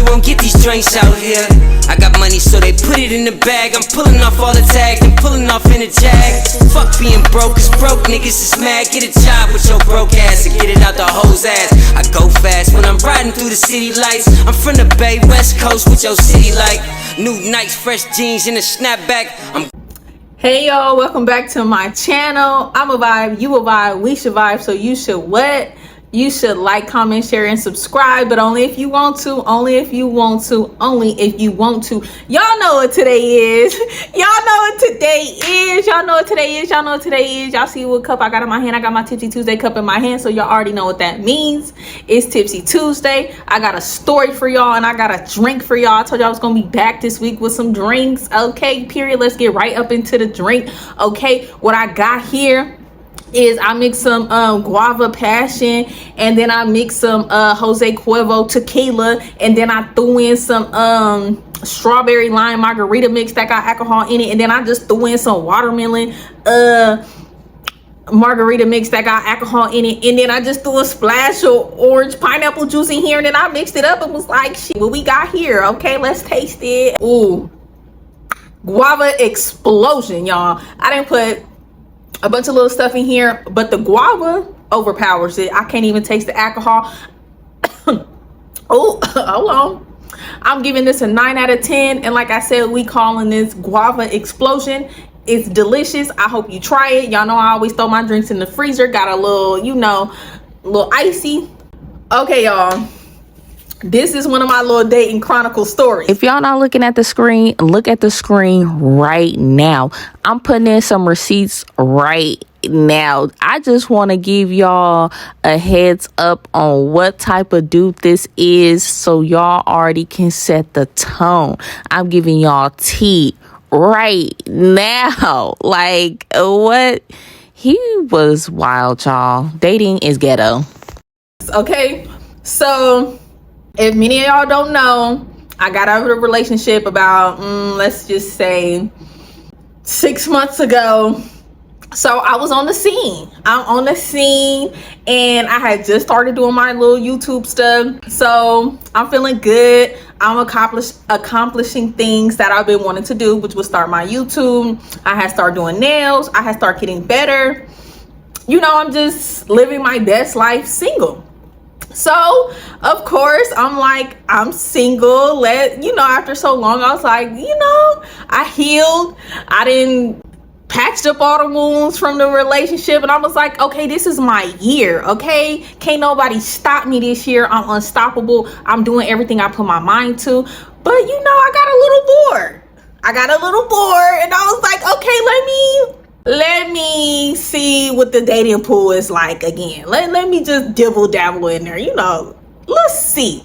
you won't get these drinks out here. I got money, so they put it in the bag. I'm pulling off all the tags and pulling off in a jag. Fuck being broke, cause broke niggas is mad. Get a job with your broke ass and get it out the hoe's ass. I go fast when I'm riding through the city lights. I'm from the Bay, West Coast with your city like new Nikes, fresh jeans, and a snapback. Hey y'all, welcome back to my channel. I'm a vibe, you a vibe, we should vibe, so you should what? You should like, comment, share, and subscribe, but only if you want to, only if you want to, only if you want to. Y'all know what today is. Y'all know what today is. Y'all know what today is. Y'all know what today is. Y'all see what cup I got in my hand. I got my Tipsy Tuesday cup in my hand, so y'all already know what that means. It's Tipsy Tuesday. I got a story for y'all, and I got a drink for y'all. I told y'all I was going to be back this week with some drinks. Okay, period. Let's get right up into the drink. Okay, what I got here is I mix some guava passion, and then I mix some Jose Cuervo tequila, and then I threw in some strawberry lime margarita mix that got alcohol in it, and then I just threw in some watermelon margarita mix that got alcohol in it, and then I just threw a splash of orange pineapple juice in here, and then I mixed it up and was like, shit, what we got here? Okay, let's taste it. Ooh, guava explosion, y'all. I didn't put a bunch of little stuff in here, but the guava overpowers it. I can't even taste the alcohol. Oh, hold on. I'm giving this a 9 out of 10. And like I said, we calling this guava explosion. It's delicious. I hope you try it. Y'all know I always throw my drinks in the freezer. Got a little, you know, a little icy. Okay, y'all. This is one of my little dating chronicle stories. If y'all not looking at the screen, look at the screen right now. I'm putting in some receipts right now. I just want to give y'all a heads up on what type of dude this is, so y'all already can set the tone. I'm giving y'all tea right now. Like, what? He was wild, y'all. Dating is ghetto. Okay, so if many of y'all don't know, I got out of a relationship about, let's just say 6 months ago. So I was on the scene. I'm on the scene, and I had just started doing my little YouTube stuff. So I'm feeling good. I'm accomplishing things that I've been wanting to do, which was start my YouTube. I had started doing nails. I had started getting better. You know, I'm just living my best life single. So of course I'm like, I'm single. After so long, I was like, I healed. I didn't patched up all the wounds from the relationship, and I was like, okay, this is my year. Okay, can't nobody stop me this year. I'm unstoppable. I'm doing everything I put my mind to. But I got a little bored, and I was like, okay, let me see what the dating pool is like again. Let me just dibble dabble in there. Let's see.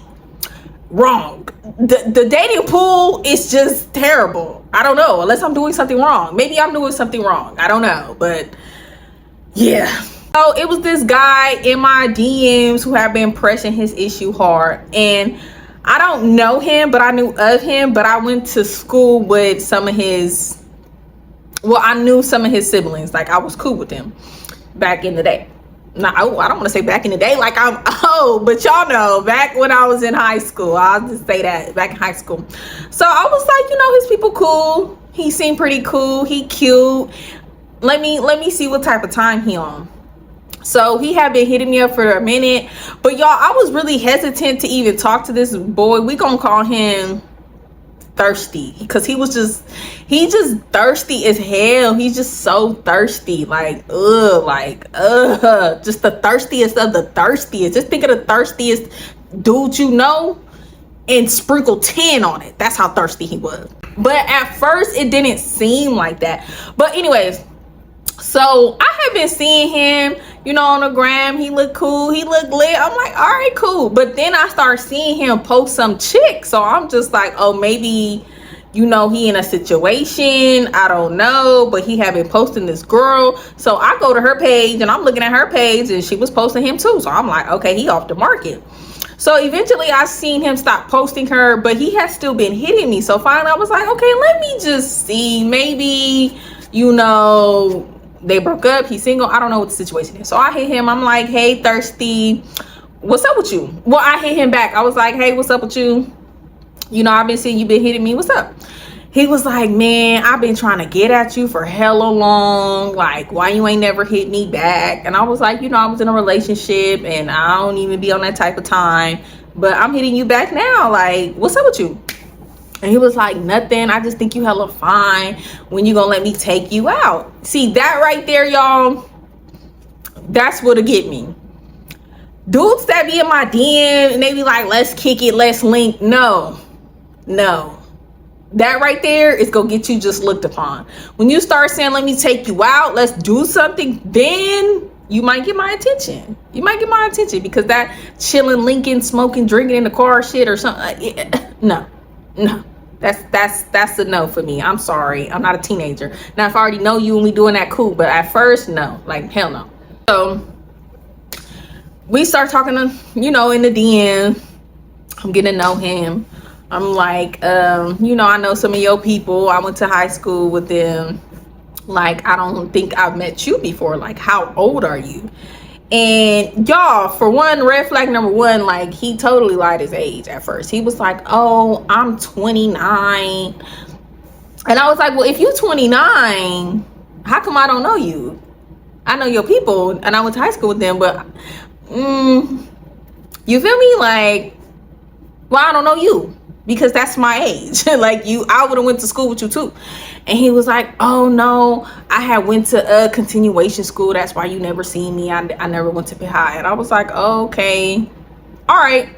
Wrong. The dating pool is just terrible. I don't know, unless I'm doing something wrong. Maybe I'm doing something wrong. I don't know, but yeah. So it was this guy in my DMs who had been pressing his issue hard, and I don't know him, but I knew of him. But I went to school with some of his. Well, I knew some of his siblings. Like, I was cool with them back in the day. I don't want to say back in the day like I'm old, but y'all know, back when I was in high school. I'll just say that, back in high school. So I was like, his people cool. He seemed pretty cool. He cute. Let me see what type of time he on. So he had been hitting me up for a minute. But y'all, I was really hesitant to even talk to this boy. We gonna call him Thirsty, because he just thirsty as hell. He's just so thirsty, just the thirstiest of the thirstiest. Just think of the thirstiest dude and sprinkle 10 on it. That's how thirsty he was. But at first it didn't seem like that. But anyways, so I had been seeing him, on the gram. He looked cool. He looked lit. I'm like, all right, cool. But then I started seeing him post some chick. So I'm just like, oh, maybe, he in a situation. I don't know. But he had been posting this girl. So I go to her page, and I'm looking at her page, and she was posting him too. So I'm like, okay, he off the market. So eventually I seen him stop posting her, but he has still been hitting me. So finally I was like, okay, let me just see. Maybe, they broke up, he's single, I don't know what the situation is. So I hit him. I'm like, hey, Thirsty, what's up with you? Well, I hit him back. I was like, hey, what's up with you? You know, I've been seeing you been hitting me. What's up? He was like, man, I've been trying to get at you for hella long. Like, why you ain't never hit me back? And I was like, you know, I was in a relationship and I don't even be on that type of time. But I'm hitting you back now. Like, what's up with you? And he was like, nothing. I just think you hella fine. When you gonna let me take you out? See, that right there, y'all, that's what'll get me. Dudes that be in my DM and they be like, let's kick it, let's link. No. That right there is gonna get you just looked upon. When you start saying, let me take you out, let's do something, then you might get my attention. You might get my attention, because that chilling, linking, smoking, drinking in the car shit or something. No. That's a no for me. I'm sorry. I'm not a teenager. Now, if I already know you and we doing that, cool. But at first, no. Like, hell no. So we start talking to, you know, in the DM. I'm getting to know him. I'm like, you know, I know some of your people. I went to high school with them. Like, I don't think I've met you before. Like, how old are you? And y'all, for one, red flag number one, like, he totally lied his age at first. He was like, oh, I'm 29. And I was like, well, if you're 29, how come I don't know you? I know your people and I went to high school with them, but you feel me? Like, well, I don't know you, because that's my age. Like, I would have went to school with you too. And he was like, oh no, I had went to a continuation school. That's why you never seen me. I never went to Pitt High. And I was like, okay, all right.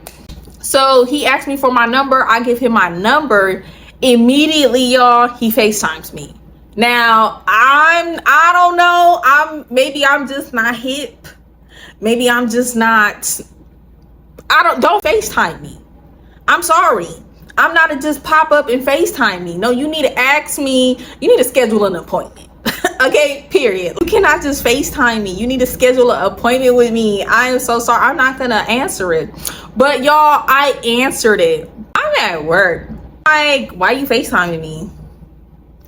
So he asked me for my number. I give him my number. Immediately, y'all, he FaceTimes me. Now, I don't know. Maybe I'm just not hip. Maybe I'm just not. Don't FaceTime me. I'm sorry. I'm not to just pop up and FaceTime me. No, you need to ask me. You need to schedule an appointment. Okay, period. You cannot just FaceTime me. You need to schedule an appointment with me. I am so sorry. I'm not gonna answer it. But y'all, I answered it. I'm at work. Like, why you FaceTiming me?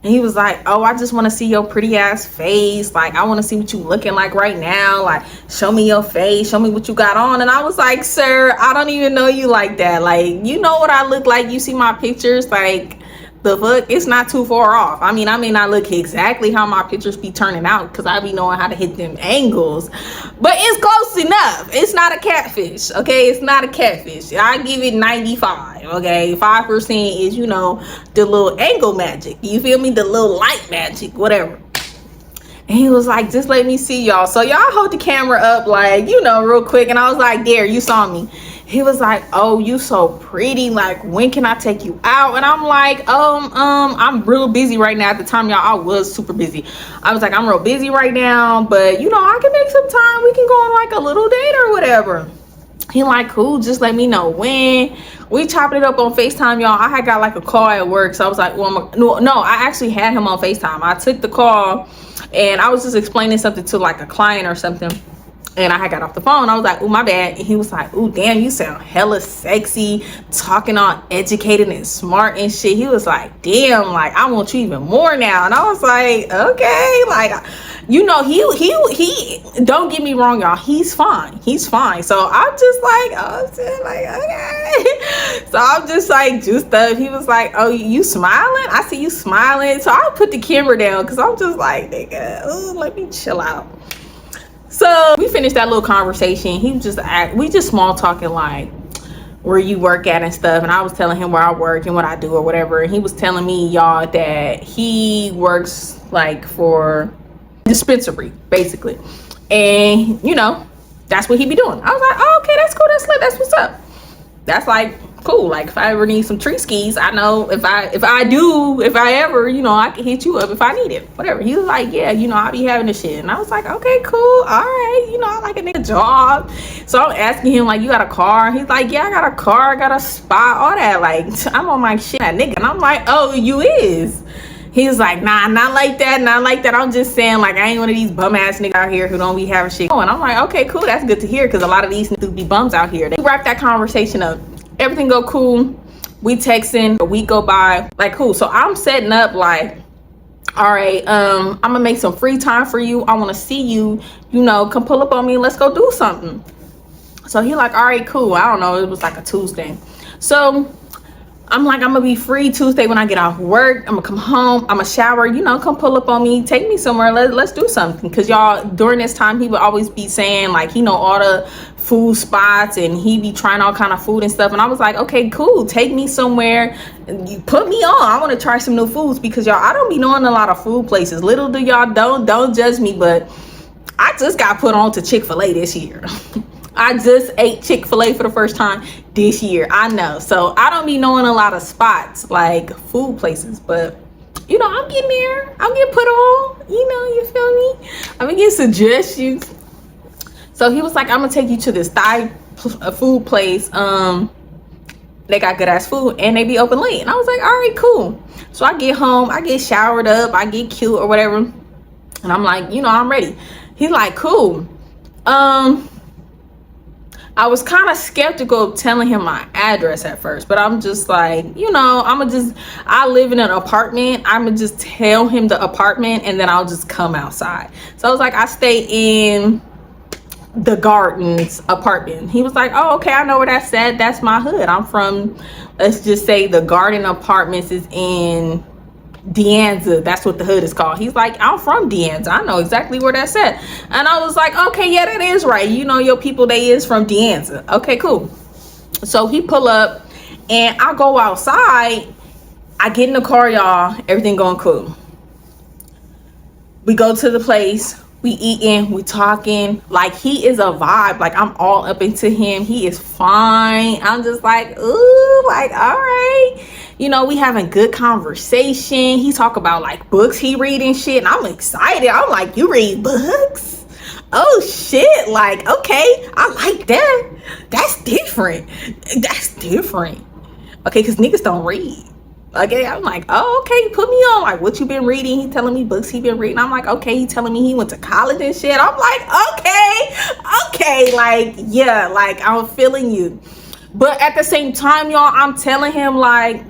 And he was like, oh, I just want to see your pretty ass face. Like, I want to see what you looking like right now. Like, show me your face. Show me what you got on. And I was like, sir, I don't even know you like that. Like, you know what I look like. You see my pictures. Like, the fuck, it's not too far off. I mean, I may not look exactly how my pictures be turning out, because I be knowing how to hit them angles. But it's close enough. It's not a catfish, okay? It's not a catfish. I give it 95, okay? 5% is, you know, the little angle magic. You feel me? The little light magic, whatever. And he was like, just let me see y'all. So y'all hold the camera up, like, you know, real quick. And I was like, there, you saw me. He was like, oh, you so pretty. Like, when can I take you out? And I'm like, I'm real busy right now. At the time, y'all, I was super busy. I was like, I'm real busy right now, but you know, I can make some time. We can go on like a little date or whatever. He like, cool, just let me know when. We chopped it up on FaceTime, y'all. I had got like a call at work, so I was like, well, no, I actually had him on FaceTime. I took the call and I was just explaining something to like a client or something. And I had got off the phone. I was like, oh, my bad. And he was like, oh, damn, you sound hella sexy, talking all educated and smart and shit. He was like, damn, like, I want you even more now. And I was like, okay, like, you know, he don't get me wrong, y'all. He's fine. He's fine. So I'm just like, oh, shit, like, okay. So I'm just like, juiced up. He was like, oh, you smiling? I see you smiling. So I put the camera down, because I'm just like, nigga, ooh, let me chill out. So we finished that little conversation. We just small talking, like where you work at and stuff. And I was telling him where I work and what I do or whatever. And he was telling me, y'all, that he works like for dispensary, basically. And you know, that's what he be doing. I was like, oh, okay, that's cool. That's lit. That's what's up. That's like cool. Like, if I ever need some tree skis, I know if I ever, you know, I can hit you up if I need it, whatever. He was like, yeah, you know, I'll be having this shit. And I was like, okay, cool, all right, you know, I like a nigga job. So I'm asking him, like, you got a car? He's like, yeah, I got a car, I got a spot, all that. Like, I'm on my shit, that nigga. And I'm like, oh, you is? He was like, nah, not like that, not like that. I'm just saying, like, I ain't one of these bum ass niggas out here who don't be having shit going. I'm like, okay, cool, that's good to hear, because a lot of these niggas be bums out here. They wrap that conversation up. Everything go cool. We texting, a week go by, like, cool. So I'm setting up, like, all right, I'm gonna make some free time for you. I want to see you, you know, come pull up on me, let's go do something. So he like, all right, cool. I don't know, it was like a Tuesday. So I'm like, I'm gonna be free Tuesday when I get off work. I'm gonna come home, I'm gonna shower, you know, come pull up on me, take me somewhere, let's do something. Because y'all, during this time, he would always be saying like he know all the food spots and he be trying all kind of food and stuff. And I was like, okay, cool, take me somewhere, you put me on. I want to try some new foods, because y'all, I don't be knowing a lot of food places. Little do y'all, don't judge me, but I just got put on to Chick-fil-A this year. I just ate Chick-fil-A for the first time this year. I know. So I don't be knowing a lot of spots, like food places, but you know, I'm getting there. I'm getting put on, you know, you feel me? I'm gonna get suggestions. So he was like, I'm gonna take you to this Thai food place. They got good ass food and they be open late. And I was like, all right, cool. So I get home, I get showered up, I get cute or whatever. And I'm like, you know, I'm ready. He's like, cool. I was kind of skeptical of telling him my address at first, but I'm just like, you know, I live in an apartment. I'm gonna just tell him the apartment and then I'll just come outside. So I was like, I stay in the Gardens apartment. He was like, oh, okay, I know where that's at. That's my hood. I'm from, let's just say the Garden Apartments is in Deanza. That's what the hood is called. He's like, I'm from Deanza. I know exactly where that's at. And I was like, okay, yeah, that is right. You know, your people, they is from Deanza. Okay, cool. So he pull up and I go outside. I get in the car, y'all. Everything going cool. We go to the place. We eating, we talking. Like, he is a vibe. Like, I'm all up into him. He is fine. I'm just like, ooh, like, all right. You know, we having good conversation. He talk about like books he read and shit. And I'm excited. I'm like, you read books? Oh shit. Like, okay, I like that. That's different. That's different. Okay, because niggas don't read. Okay, I'm like, oh, okay, put me on. Like, what you been reading? He telling me books he been reading. I'm like, okay. He telling me he went to college and shit. I'm like, okay, like, yeah, like, I'm feeling you. But at the same time, y'all, I'm telling him like,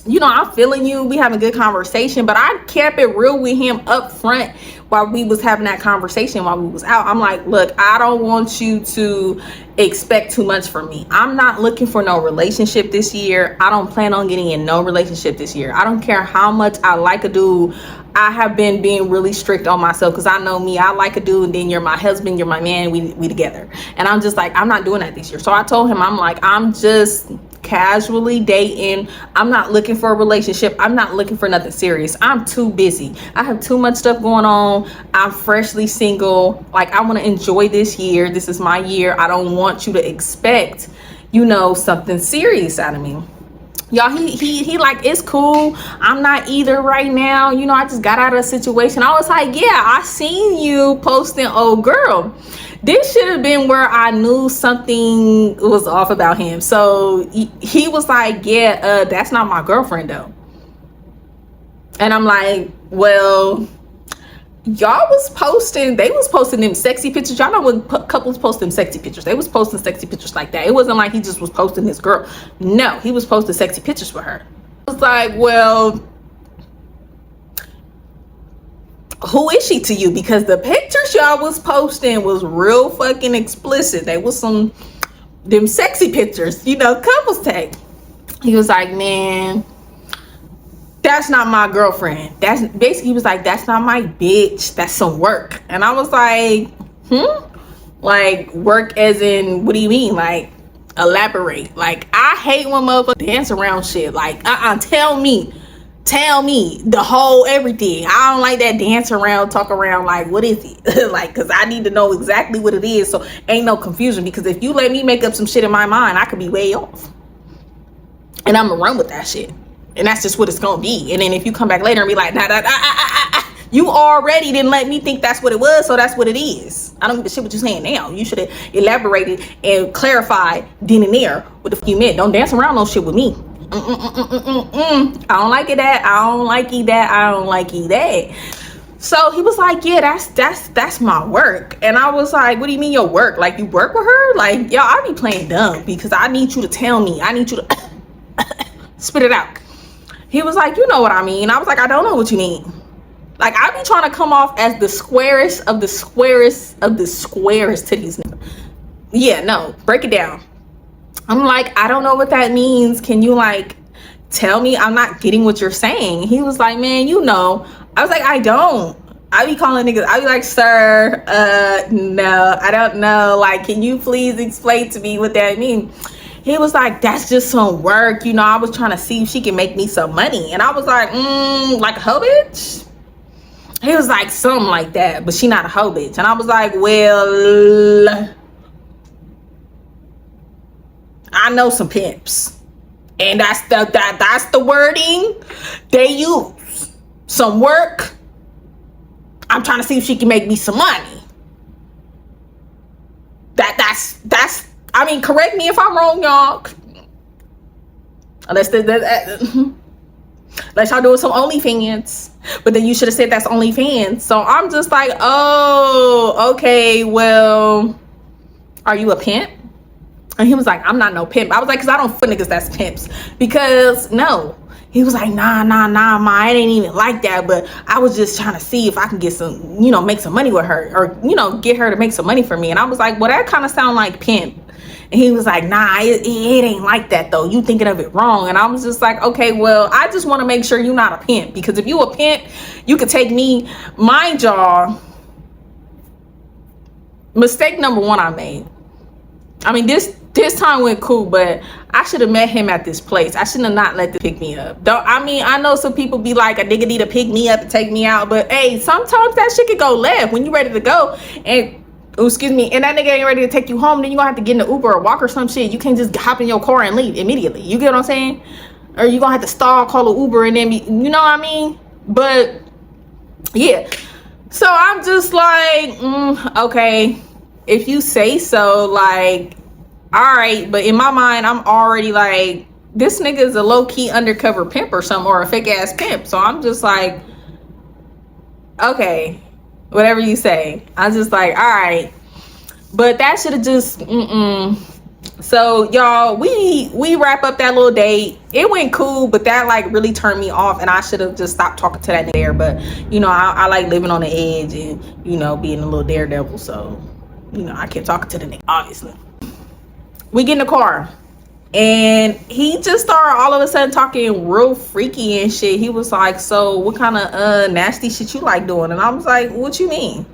you know, I'm feeling you. We having a good conversation, but I kept it real with him up front while we was having that conversation while we was out. I'm like, look, I don't want you to expect too much from me. I'm not looking for no relationship this year. I don't plan on getting in no relationship this year. I don't care how much I like a dude. I have been being really strict on myself because I know me. I like a dude and then you're my husband, you're my man, we together. And I'm just like, I'm not doing that this year. So I told him, I'm like, I'm just casually dating. I'm not looking for a relationship. I'm not looking for nothing serious. I'm too busy. I have too much stuff going on. I'm freshly single. Like, I want to enjoy this year. This is my year. I don't want you to expect, you know, something serious out of me. Y'all, he like, it's cool. I'm not either right now. You know, I just got out of a situation. I was like, yeah, I seen you posting old girl. This should have been where I knew something was off about him. So he was like, yeah, that's not my girlfriend though. And I'm like, well, y'all was posting, they was posting them sexy pictures. Y'all know when couples post them sexy pictures, they was posting sexy pictures like that. It wasn't like he just was posting his girl. No, he was posting sexy pictures for her. I was like, well, who is she to you? Because the pictures y'all was posting was real fucking explicit. They was them sexy pictures, you know, couples take. He was like, man, that's not my girlfriend. That's basically, he was like, that's not my bitch. That's some work. And I was like, like, work as in, what do you mean? Like, elaborate. Like, I hate when motherfuckers dance around shit. Like, tell me the whole everything. I don't like that dance around, talk around. Like, what is it? Like, because I need to know exactly what it is, so ain't no confusion. Because if you let me make up some shit in my mind, I could be way off, and I'm gonna run with that shit, and that's just what it's gonna be. And then if you come back later and be like, you already didn't let me think that's what it was, so that's what it is. I don't give a shit what you're saying now. You should have elaborated and clarified then and there what the fuck you meant. Don't dance around no shit with me. I don't like it that. I don't like it that. I don't like it that. So he was like, yeah, that's my work. And I was like, what do you mean your work? Like, you work with her? Like, y'all, I be playing dumb because I need you to tell me. I need you to spit it out. He was like, you know what I mean? I was like, I don't know what you mean. Like, I be trying to come off as the squarest of the squarest of the squarest to these niggas. Yeah, no, break it down. I'm like, I don't know what that means. Can you like tell me I'm not getting what you're saying. He was like, man, you know. I was like, I don't. I be calling niggas. I be like, sir, no, I don't know. Like, can you please explain to me what that means? He was like, that's just some work. You know, I was trying to see if she can make me some money. And I was like, like a hoe bitch? He was like, something like that, but she not a hoe bitch. And I was like, well, I know some pimps. And that's the wording they use. Some work. I'm trying to see if she can make me some money. That's I mean, correct me if I'm wrong, y'all. Unless y'all doing some OnlyFans. But then you should have said that's OnlyFans. So I'm just like, oh, okay, well, are you a pimp? And he was like, I'm not no pimp. I was like, because I don't fuck niggas that's pimps. Because no. He was like, nah, ma, it ain't even like that. But I was just trying to see if I can get some, you know, make some money with her. Or, you know, get her to make some money for me. And I was like, well, that kind of sound like pimp. And he was like, nah, it ain't like that, though. You thinking of it wrong. And I was just like, okay, well, I just want to make sure you're not a pimp. Because if you a pimp, you could take me. Mind y'all, mistake number one I made. I mean, this time went cool, but I should have met him at this place. I shouldn't have not let them pick me up. I mean, I know some people be like, a nigga need to pick me up and take me out. But, hey, sometimes that shit could go left when you ready to go. And, excuse me, and that nigga ain't ready to take you home. Then you gonna have to get in the Uber or walk or some shit. You can't just hop in your car and leave immediately. You get what I'm saying? Or you gonna have to stall, call an Uber, and then be, you know what I mean? But, yeah. So I'm just like, okay, if you say so, like, all right. But in my mind, I'm already like, this nigga is a low-key undercover pimp or something, or a fake-ass pimp. So I'm just like, okay, whatever you say. I'm just like, all right. But that should have just, So, y'all, we wrap up that little date. It went cool, but that, like, really turned me off, and I should have just stopped talking to that nigga there. But, you know, I like living on the edge and, you know, being a little daredevil. So, you know, I kept talking to the nigga, obviously. We get in the car, and he just started all of a sudden talking real freaky and shit. He was like, so what kind of nasty shit you like doing? And I was like, what you mean?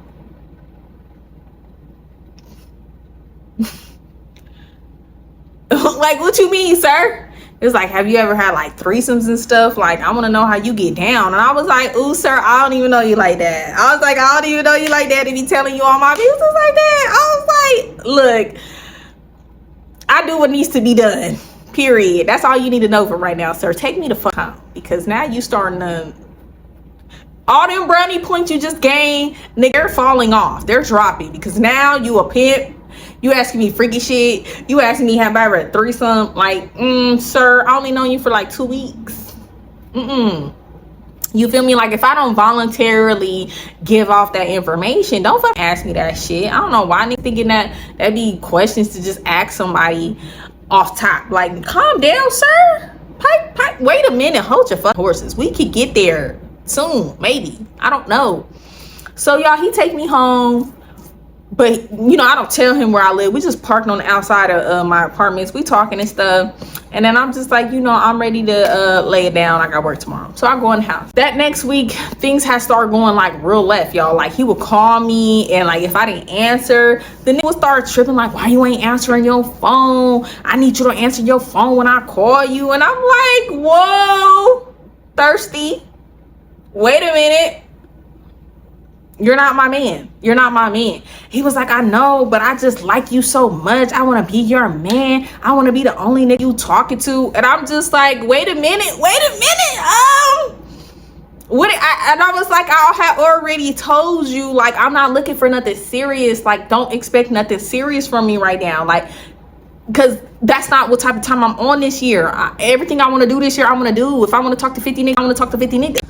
Like, what you mean, sir? It's like, have you ever had like threesomes and stuff? Like, I want to know how you get down. And I was like, ooh, sir, I don't even know you like that. I was like, I don't even know you like that to be telling you all my business like that. I was like, look, I do what needs to be done, period. That's all you need to know for right now, sir. Take me the fuck home, because now you starting to, all them brownie points you just gained, nigga, they're falling off. They're dropping, because now you a pimp. You asking me freaky shit. You asking me have I ever a threesome. Like, sir, I only known you for like 2 weeks. You feel me? Like, if I don't voluntarily give off that information, don't fucking ask me that shit. I don't know why niggas thinking that'd be questions to just ask somebody off top. Like, calm down, sir. Pipe. Wait a minute. Hold your fucking horses. We could get there soon, maybe. I don't know. So, y'all, he take me home. But, you know, I don't tell him where I live. We just parked on the outside of my apartments. We talking and stuff. And then I'm just like, you know, I'm ready to lay it down. I got work tomorrow. So I go in the house. That next week, things had started going like real left, y'all. Like, he would call me, and like, if I didn't answer, then it would start tripping like, why you ain't answering your phone? I need you to answer your phone when I call you. And I'm like, whoa, thirsty. Wait a minute. You're not my man. You're not my man. He was like, I know, but I just like you so much. I want to be your man. I want to be the only nigga you talking to. And I'm just like, wait a minute. And I was like, I have already told you, like, I'm not looking for nothing serious. Like, don't expect nothing serious from me right now. Like, because that's not what type of time I'm on this year. Everything I want to do this year, I want to do. If I want to talk to 50 niggas, I want to talk to 50 niggas.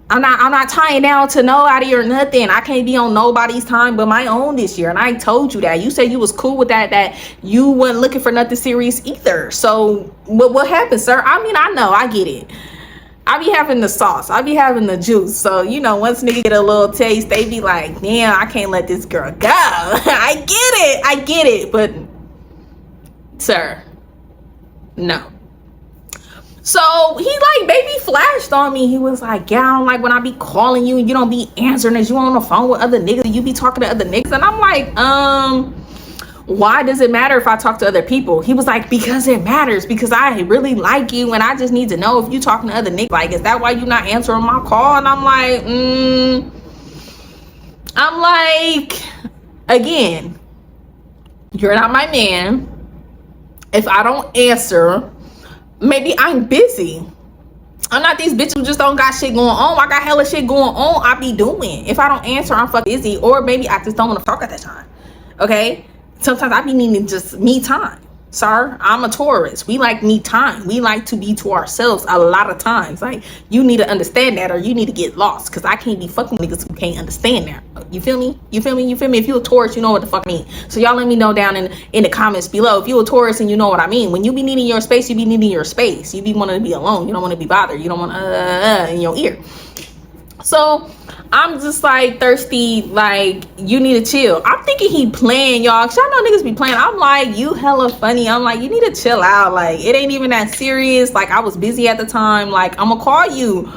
I'm not tying down to nobody or nothing. I can't be on nobody's time but my own this year. And I told you that. You said you was cool with that you weren't looking for nothing serious either. So what happened, sir? I mean, I know, I get it. I be having the sauce. I be having the juice. So, you know, once nigga get a little taste, they be like, damn, I can't let this girl go. I get it. But, sir, no. So he like baby flashed on me. He was like, yeah, I don't like when I be calling you and you don't be answering as you on the phone with other niggas and you be talking to other niggas. And I'm like, why does it matter if I talk to other people? He was like, because it matters, because I really like you and I just need to know if you talking to other niggas. Like, is that why you not answering my call? And I'm like, again, you're not my man. If I don't answer, maybe I'm busy. I'm not these bitches who just don't got shit going on. I got hella shit going on I be doing. If I don't answer, I'm fucking busy. Or maybe I just don't want to talk at that time. Okay? Sometimes I be needing just me time. Sir, I'm a Taurus. We like me time. We like to be to ourselves a lot of times. Like, you need to understand that or you need to get lost. Because I can't be fucking niggas who can't understand that. You feel me? You feel me? You feel me? If you a Taurus, you know what the fuck I mean. So y'all let me know down in the comments below. If you a Taurus and you know what I mean. When you be needing your space, you be needing your space. You be wanting to be alone. You don't want to be bothered. You don't want in your ear. So I'm just like, Thirsty, like, you need to chill. I'm thinking he playing, y'all, cause y'all know niggas be playing. I'm like, you hella funny. I'm like, you need to chill out. Like, it ain't even that serious. Like, I was busy at the time. Like, I'm gonna call you.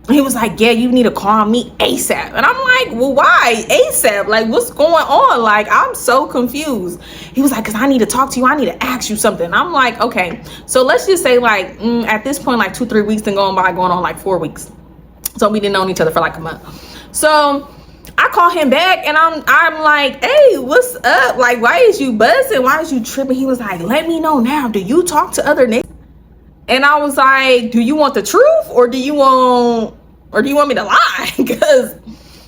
He was like, yeah, you need to call me ASAP. And I'm like, well, why ASAP? Like, what's going on? Like, I'm so confused. He was like, cause I need to talk to you. I need to ask you something. I'm like, okay. So let's just say like, at this point, like 2-3 weeks then going by, going on like 4 weeks. So we didn't know each other for like a month. So I call him back and I'm like, hey, what's up? Like, why is you buzzing? Why is you tripping? He was like, let me know now. Do you talk to other niggas? And I was like, do you want the truth or do you want me to lie? Because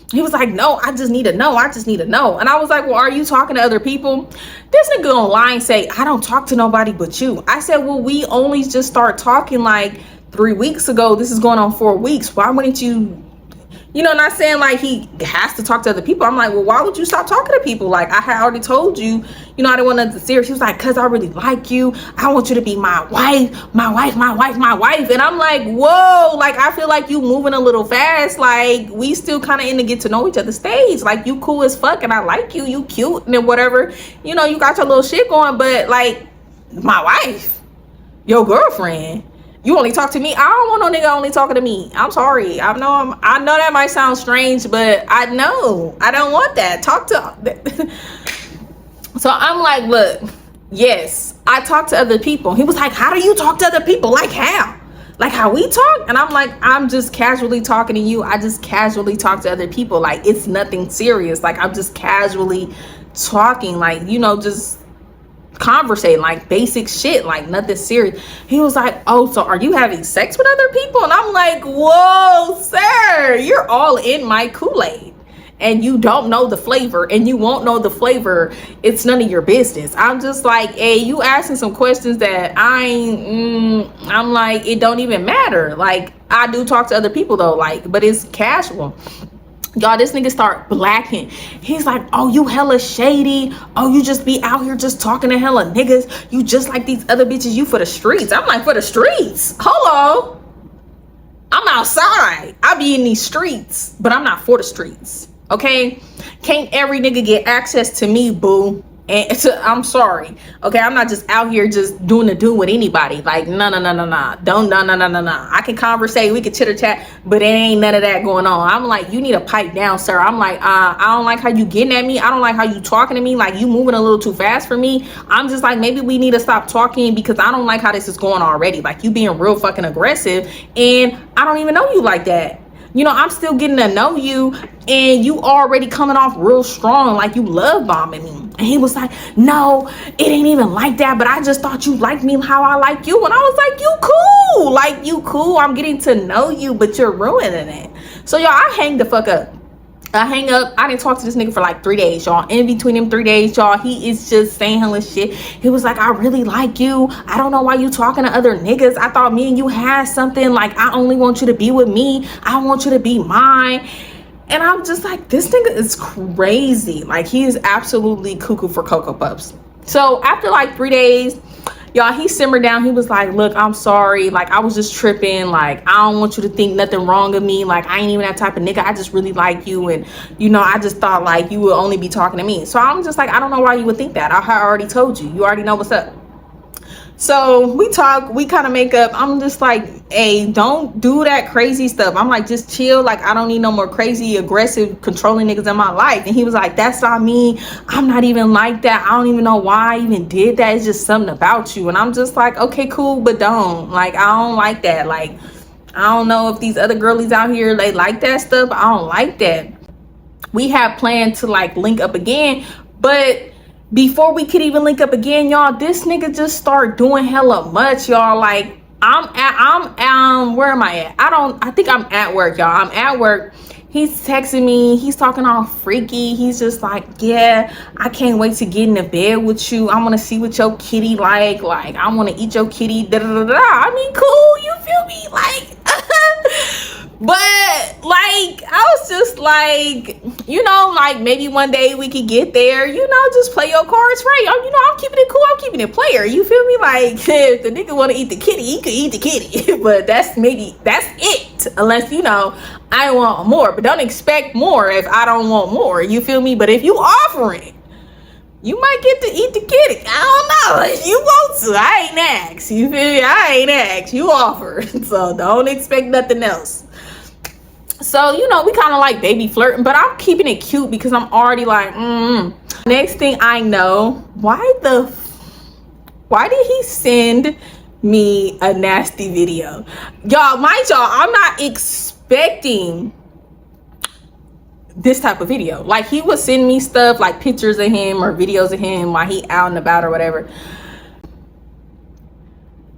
he was like, no, I just need to know. I just need to know. And I was like, well, are you talking to other people? This nigga online say, I don't talk to nobody but you. I said, well, we only just start talking like 3 weeks ago. This is going on 4 weeks. Why wouldn't you, not saying like he has to talk to other people. I'm like, well, why would you stop talking to people? Like, I had already told you, I didn't want nothing serious. He was like, cause I really like you. I want you to be my wife. And I'm like, whoa, like, I feel like you moving a little fast. Like, we still kind of in the get to know each other stage. Like, you cool as fuck and I like you. You cute and whatever. You got your little shit going, but like, my wife, your girlfriend, you only talk to me. I don't want no nigga only talking to me. I'm sorry. I know that might sound strange, but I know I don't want that. Talk to. So I'm like, look, yes, I talk to other people. He was like, how do you talk to other people? Like how? Like how we talk? And I'm like, I'm just casually talking to you. I just casually talk to other people. Like, it's nothing serious. Like, I'm just casually talking, like, just conversating, like basic shit, like nothing serious. He was like, oh, so are you having sex with other people? And I'm like, whoa, sir, you're all in my Kool-Aid and you don't know the flavor and you won't know the flavor. It's none of your business. I'm just like, hey, you asking some questions that I'm like, it don't even matter. Like, I do talk to other people though, like, but it's casual. Y'all, this nigga start blacking. He's like, oh, you hella shady. Oh, you just be out here just talking to hella niggas. You just like these other bitches. You for the streets. I'm like, for the streets? Hello? I'm outside. I be in these streets, but I'm not for the streets. Okay? Can't every nigga get access to me, boo? And I'm sorry. Okay, I'm not just out here just doing the do with anybody. Like, no. Don't, no. I can conversate, we can chitter chat, but it ain't none of that going on. I'm like, you need to pipe down, sir. I'm like, I don't like how you getting at me. I don't like how you talking to me. Like, you moving a little too fast for me. I'm just like, maybe we need to stop talking because I don't like how this is going already. Like, you being real fucking aggressive and I don't even know you like that. I'm still getting to know you and you already coming off real strong, like you love bombing me. And he was like, no, it ain't even like that, but I just thought you liked me how I like you. And I was like, you cool. Like, you cool. I'm getting to know you, but you're ruining it. So y'all, I hang the fuck up. I hang up. I didn't talk to this nigga for like 3 days, y'all. In between them 3 days, y'all, he is just saying hella shit. He was like, I really like you. I don't know why you talking to other niggas. I thought me and you had something. Like, I only want you to be with me. I want you to be mine. And I'm just like, this nigga is crazy. Like, he is absolutely cuckoo for Cocoa Puffs. So after like 3 days, y'all, he simmered down. He was like, look, I'm sorry. Like, I was just tripping. Like, I don't want you to think nothing wrong of me. Like, I ain't even that type of nigga. I just really like you. And, I just thought like you would only be talking to me. So I'm just like, I don't know why you would think that. I already told you. You already know what's up. So we talk, we kind of make up. I'm just like, hey, don't do that crazy stuff. I'm like, just chill. Like, I don't need no more crazy, aggressive, controlling niggas in my life. And he was like, that's not me. I'm not even like that. I don't even know why I even did that. It's just something about you. And I'm just like, okay, cool, but don't. Like, I don't like that. Like, I don't know if these other girlies out here, they like that stuff. I don't like that. We have planned to like link up again, but before we could even link up again, y'all, this nigga just start doing hella much, y'all. Like, where am I at? I think I'm at work, y'all. I'm at work. He's texting me. He's talking all freaky. He's just like, yeah, I can't wait to get in the bed with you. I want to see what your kitty like. Like, I want to eat your kitty. Da, da, da, da. I mean, cool. You feel me? Like, but like, I was just like, you know, like maybe one day we could get there, you know, just play your cards right. You know, I'm keeping it cool. I'm keeping it player. You feel me? Like, if the nigga want to eat the kitty, he could eat the kitty. But that's it. Unless, you know, I want more. But don't expect more if I don't want more. You feel me? But if you offer it, you might get to eat the kitty. I don't know. If you want to, I ain't asked. You feel me? I ain't asked. You offer. So don't expect nothing else. So, you know, we kind of like baby flirting, but I'm keeping it cute because I'm already like, Next thing I know, why did he send me a nasty video? Y'all, mind y'all, I'm not expecting this type of video. Like, he would send me stuff like pictures of him or videos of him while he out and about or whatever.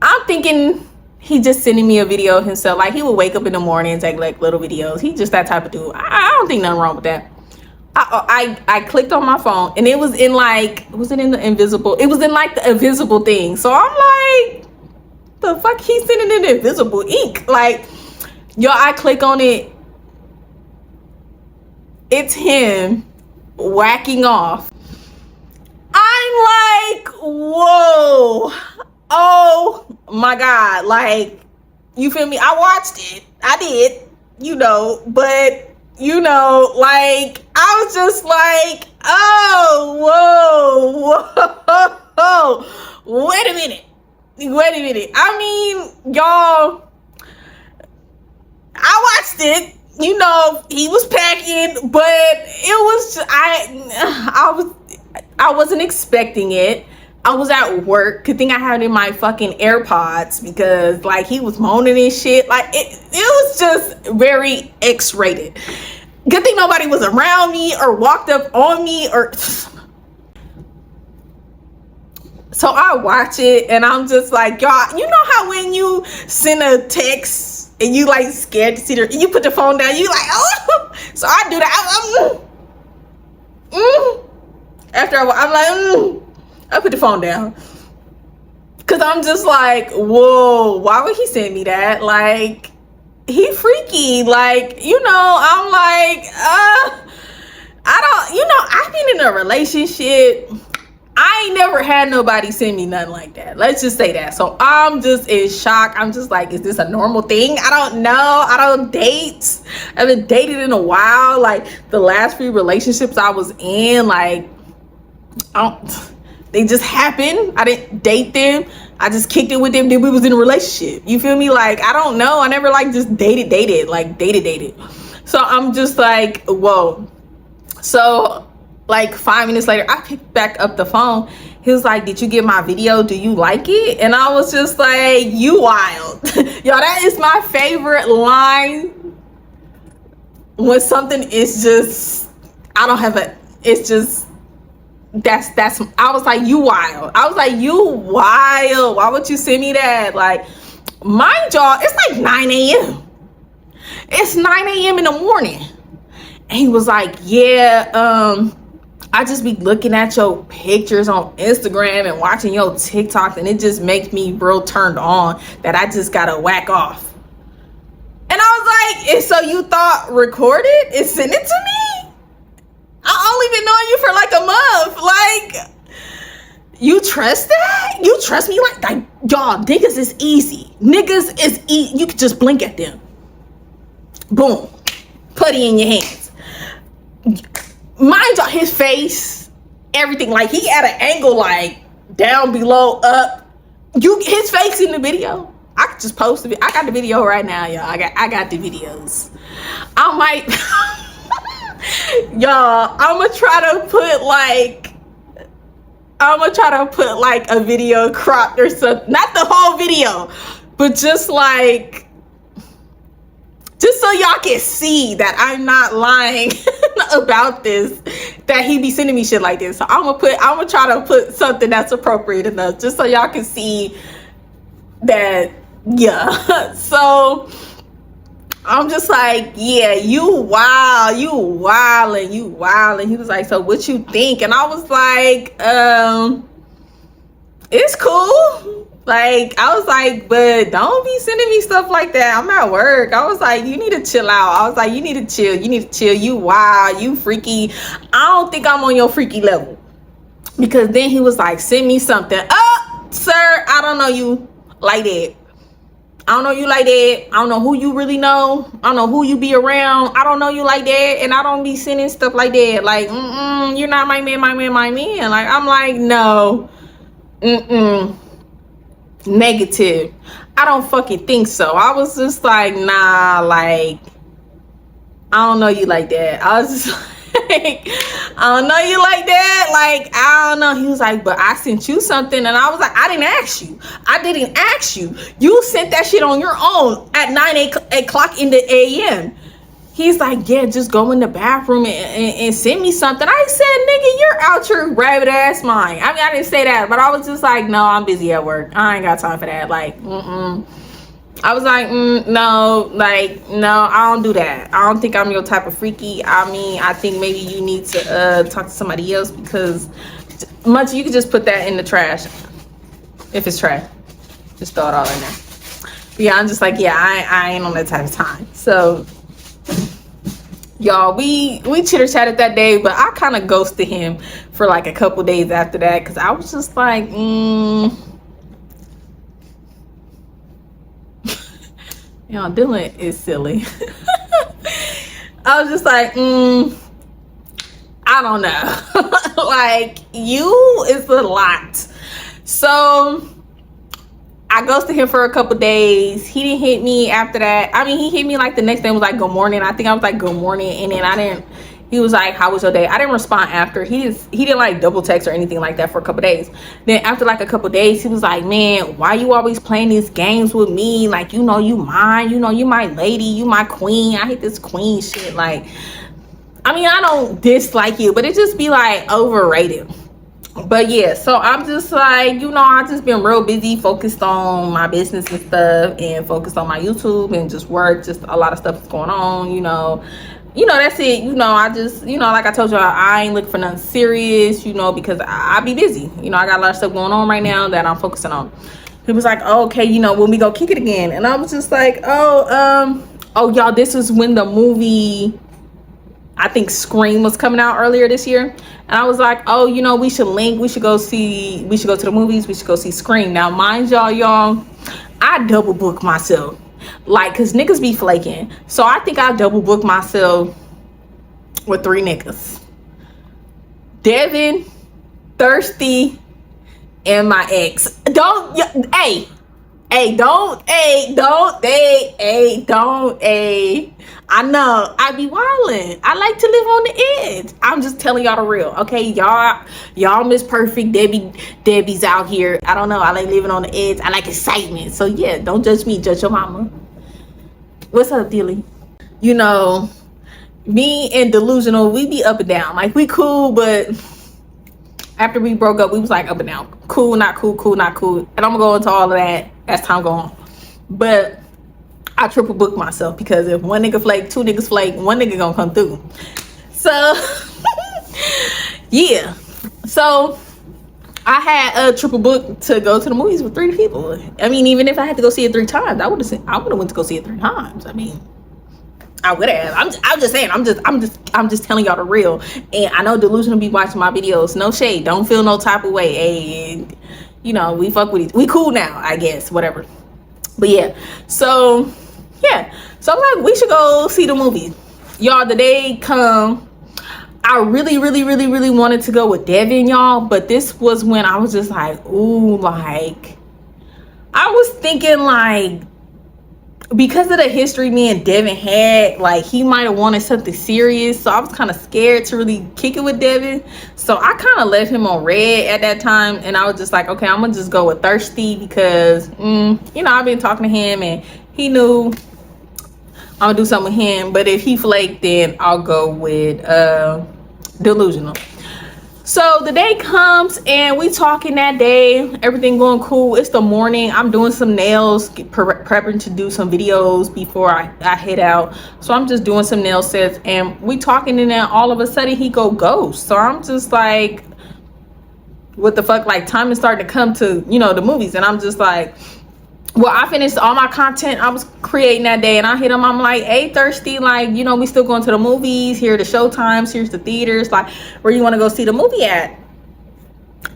I'm thinking he just sending me a video of himself. Like, he would wake up in the morning and take like little videos. He just that type of dude. I don't think nothing wrong with that. I clicked on my phone and it was in like, was it in the invisible? It was in like the invisible thing. So I'm like, the fuck he's sending in invisible ink? Like, yo, I click on it. It's him whacking off. I'm like, whoa. Oh my God. Like, you feel me? I watched it. I did, you know, but you know, like, I was just like, oh, whoa. Wait a minute. I mean, y'all, I watched it. You know, he was packing, but it was just, I wasn't expecting it. I was at work. Good thing I had it in my fucking AirPods because like he was moaning and shit. Like it was just very X-rated. Good thing nobody was around me or walked up on me or. So I watch it and I'm just like, y'all, you know how when you send a text and you like scared to see her, you put the phone down, you like, oh. So I do that. After I'm like, I put the phone down. Cause I'm just like, whoa, why would he send me that? Like, he freaky. Like, you know, I'm like, I've been in a relationship. I ain't never had nobody send me nothing like that. Let's just say that. So I'm just in shock. I'm just like, is this a normal thing? I don't know. I don't date. I haven't dated in a while. Like the last few relationships I was in, like, they just happened. I didn't date them. I just kicked it with them. Then we was in a relationship. You feel me? Like, I don't know. I never like just dated. So I'm just like, whoa. So like 5 minutes later, I picked back up the phone. He was like, did you get my video? Do you like it? And I was just like, you wild. Y'all, that is my favorite line. When something is just, it's just, that's I was like, you wild. I was like, you wild. Why would you send me that? Like, mind y'all, it's like 9 a.m. It's 9 a.m. in the morning. And he was like, yeah, I just be looking at your pictures on Instagram and watching your TikToks, and it just makes me real turned on that I just gotta whack off. And I was like, and so you thought record it and send it to me? I only been knowing you for like a month. Like, you trust that? You trust me? Like y'all, niggas is easy. Niggas is easy. You could just blink at them. Boom. Putty in your hands. Mind y'all, his face, everything. Like, he at an angle, like, down, below, up. his face in the video. I could just post it. I got the video right now, y'all. I got the videos. I might y'all, I'm gonna try to put like a video cropped or something. Not the whole video, but just so y'all can see that I'm not lying about this, that he be sending me shit like this. So I'm gonna try to put something that's appropriate enough, just so y'all can see that. Yeah. So I'm just like, yeah, you wildin'. He was like, so what you think? And I was like, it's cool. Like, I was like, but don't be sending me stuff like that. I'm at work. I was like, you need to chill out. I was like, you need to chill. You wild, you freaky. I don't think I'm on your freaky level. Because then he was like, send me something. Sir, I don't know you like that. I don't know you like that. I don't know who you really know. I don't know who you be around. I don't know you like that. And I don't be sending stuff like that. Like, you're not my man. Like, I'm like, no. Negative. I don't fucking think so. I was just like, nah, like, I don't know you like that. I was just like, I don't know you like that. Like, I don't know. He was like, but I sent you something. And I was like, I didn't ask you. You sent that shit on your own at 8 o'clock in the a.m. He's like, yeah, just go in the bathroom and send me something. I said, nigga, you're out your rabbit ass mind. I mean, I didn't say that, but I was just like, no, I'm busy at work. I ain't got time for that. Like, I was like, no, like, no, I don't do that. I don't think I'm your type of freaky. I mean, I think maybe you need to talk to somebody else, because much you could just put that in the trash. If it's trash, just throw it all in there. But yeah, I'm just like, yeah, I ain't on that type of time. So y'all, we chitter chatted that day, but I kind of ghosted him for like a couple days after that, because I was just like, y'all, Dylan is silly. I was just like, I don't know. Like, you is a lot. So I ghosted him for a couple days. He didn't hit me after that. I mean, he hit me like the next day and was like, good morning. I think I was like, good morning. And then he was like, how was your day? I didn't respond after. He didn't like double text or anything like that for a couple days. Then after like a couple days, he was like, man, why you always playing these games with me? Like, you know, you mine, you know, you my lady, you my queen. I hate this queen shit. Like, I mean, I don't dislike you, but it just be like overrated. But yeah, so I'm just like, you know, I've just been real busy, focused on my business and stuff, and focused on my YouTube and just work. Just a lot of stuff is going on, you know, that's it. You know, I just, you know, like I told you, I ain't looking for nothing serious, you know, because I be busy. You know, I got a lot of stuff going on right now that I'm focusing on. He was like, oh, okay, you know, when we go kick it again. And I was just like, oh, y'all, this is when the movie, I think Scream, was coming out earlier this year. And I was like, oh, you know, we should link. We should go to the movies. We should go see Scream. Now, mind y'all, I double book myself. Like, cause niggas be flaking. So I think I double book myself with 3 niggas. Devin, Thirsty, and my ex. Don't. I know, I be wildin'. I like to live on the edge. I'm just telling y'all the real, okay? Y'all Miss Perfect Debbie's out here. I don't know, I like living on the edge. I like excitement. So yeah, don't judge me, judge your mama. What's up, Dilly? You know, me and Delusional, we be up and down. Like, we cool, but after we broke up, we was like up and down. Cool, not cool, cool, not cool. And I'm gonna go into all of that as time go on. But I triple book myself, because if one nigga flake, 2 niggas flake, 1 nigga gonna come through. So yeah. So I had a triple book to go to the movies with 3 people. I mean, even if I had to go see it 3 times, I would have went to go see it 3 times. I mean, I would have. I'm just saying. I'm just telling y'all the real. And I know Delusional be watching my videos. No shade. Don't feel no type of way. Hey, you know, we fuck with each. We cool now, I guess. Whatever. But yeah. So yeah. So I'm like, we should go see the movie. Y'all, the day come. I really wanted to go with Devin, y'all. But this was when I was just like, ooh, like, I was thinking like, because of the history me and Devin had, like he might have wanted something serious, so I was kind of scared to really kick it with Devin. So I kind of left him on red at that time, and I was just like, okay, I'm gonna just go with thirsty because you know, I've been talking to him and he knew I'm gonna do something with him. But if he flaked, then I'll go with delusional. So the day comes and we talking that day, everything going cool. It's the morning, I'm doing some nails, prepping to do some videos before I head out. So I'm just doing some nail sets and we talking, and then all of a sudden he go ghost. So I'm just like, what the fuck? Like, time is starting to come to, you know, the movies, and I'm just like, well, I finished all my content I was creating that day, and I hit him. I'm like, hey, thirsty, like, you know, we still going to the movies. Here are the showtimes. Here's the theaters. Like, where you want to go see the movie at?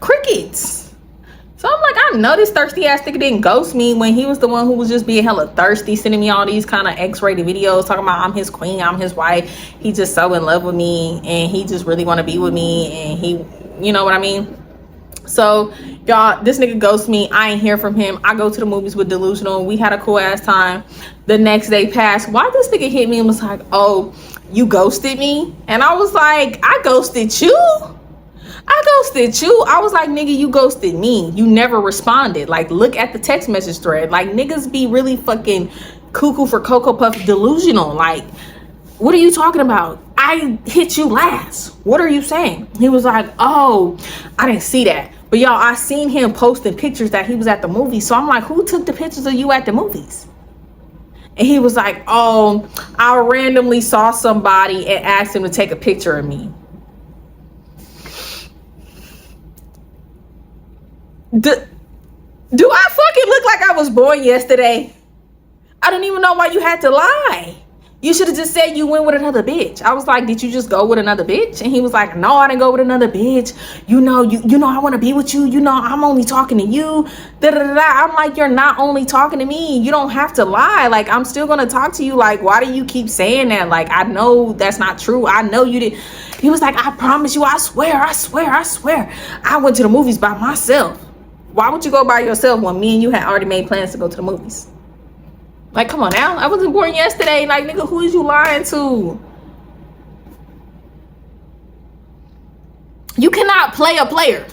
Crickets. So I'm like, I know this thirsty ass nigga didn't ghost me when he was the one who was just being hella thirsty, sending me all these kind of X-rated videos talking about I'm his queen, I'm his wife. He just so in love with me, and he just really want to be with me, and he, you know what I mean? So y'all, this nigga ghosts me. I ain't hear from him. I go to the movies with delusional. We had a cool ass time. The next day passed. Why this nigga hit me and was like, oh, you ghosted me? And I was like, I ghosted you? I ghosted you? I was like, nigga, you ghosted me. You never responded. Like, look at the text message thread. Like, niggas be really fucking cuckoo for Cocoa Puff delusional. Like, what are you talking about? I hit you last. What are you saying? He was like, oh, I didn't see that. But y'all, I seen him posting pictures that he was at the movies. So I'm like, who took the pictures of you at the movies? And he was like, oh, I randomly saw somebody and asked him to take a picture of me. Do I fucking look like I was born yesterday? I don't even know why you had to lie. You should have just said you went with another bitch. I was like, did you just go with another bitch? And he was like, no, I didn't go with another bitch. You know, I want to be with you. You know, I'm only talking to you. Da, da, da, da. I'm like, you're not only talking to me. You don't have to lie. Like, I'm still going to talk to you. Like, why do you keep saying that? Like, I know that's not true. I know you did. He was like, I promise you. I swear. I went to the movies by myself. Why would you go by yourself when me and you had already made plans to go to the movies? Like, come on now. I wasn't born yesterday. Like, nigga, who is you lying to? You cannot play a player.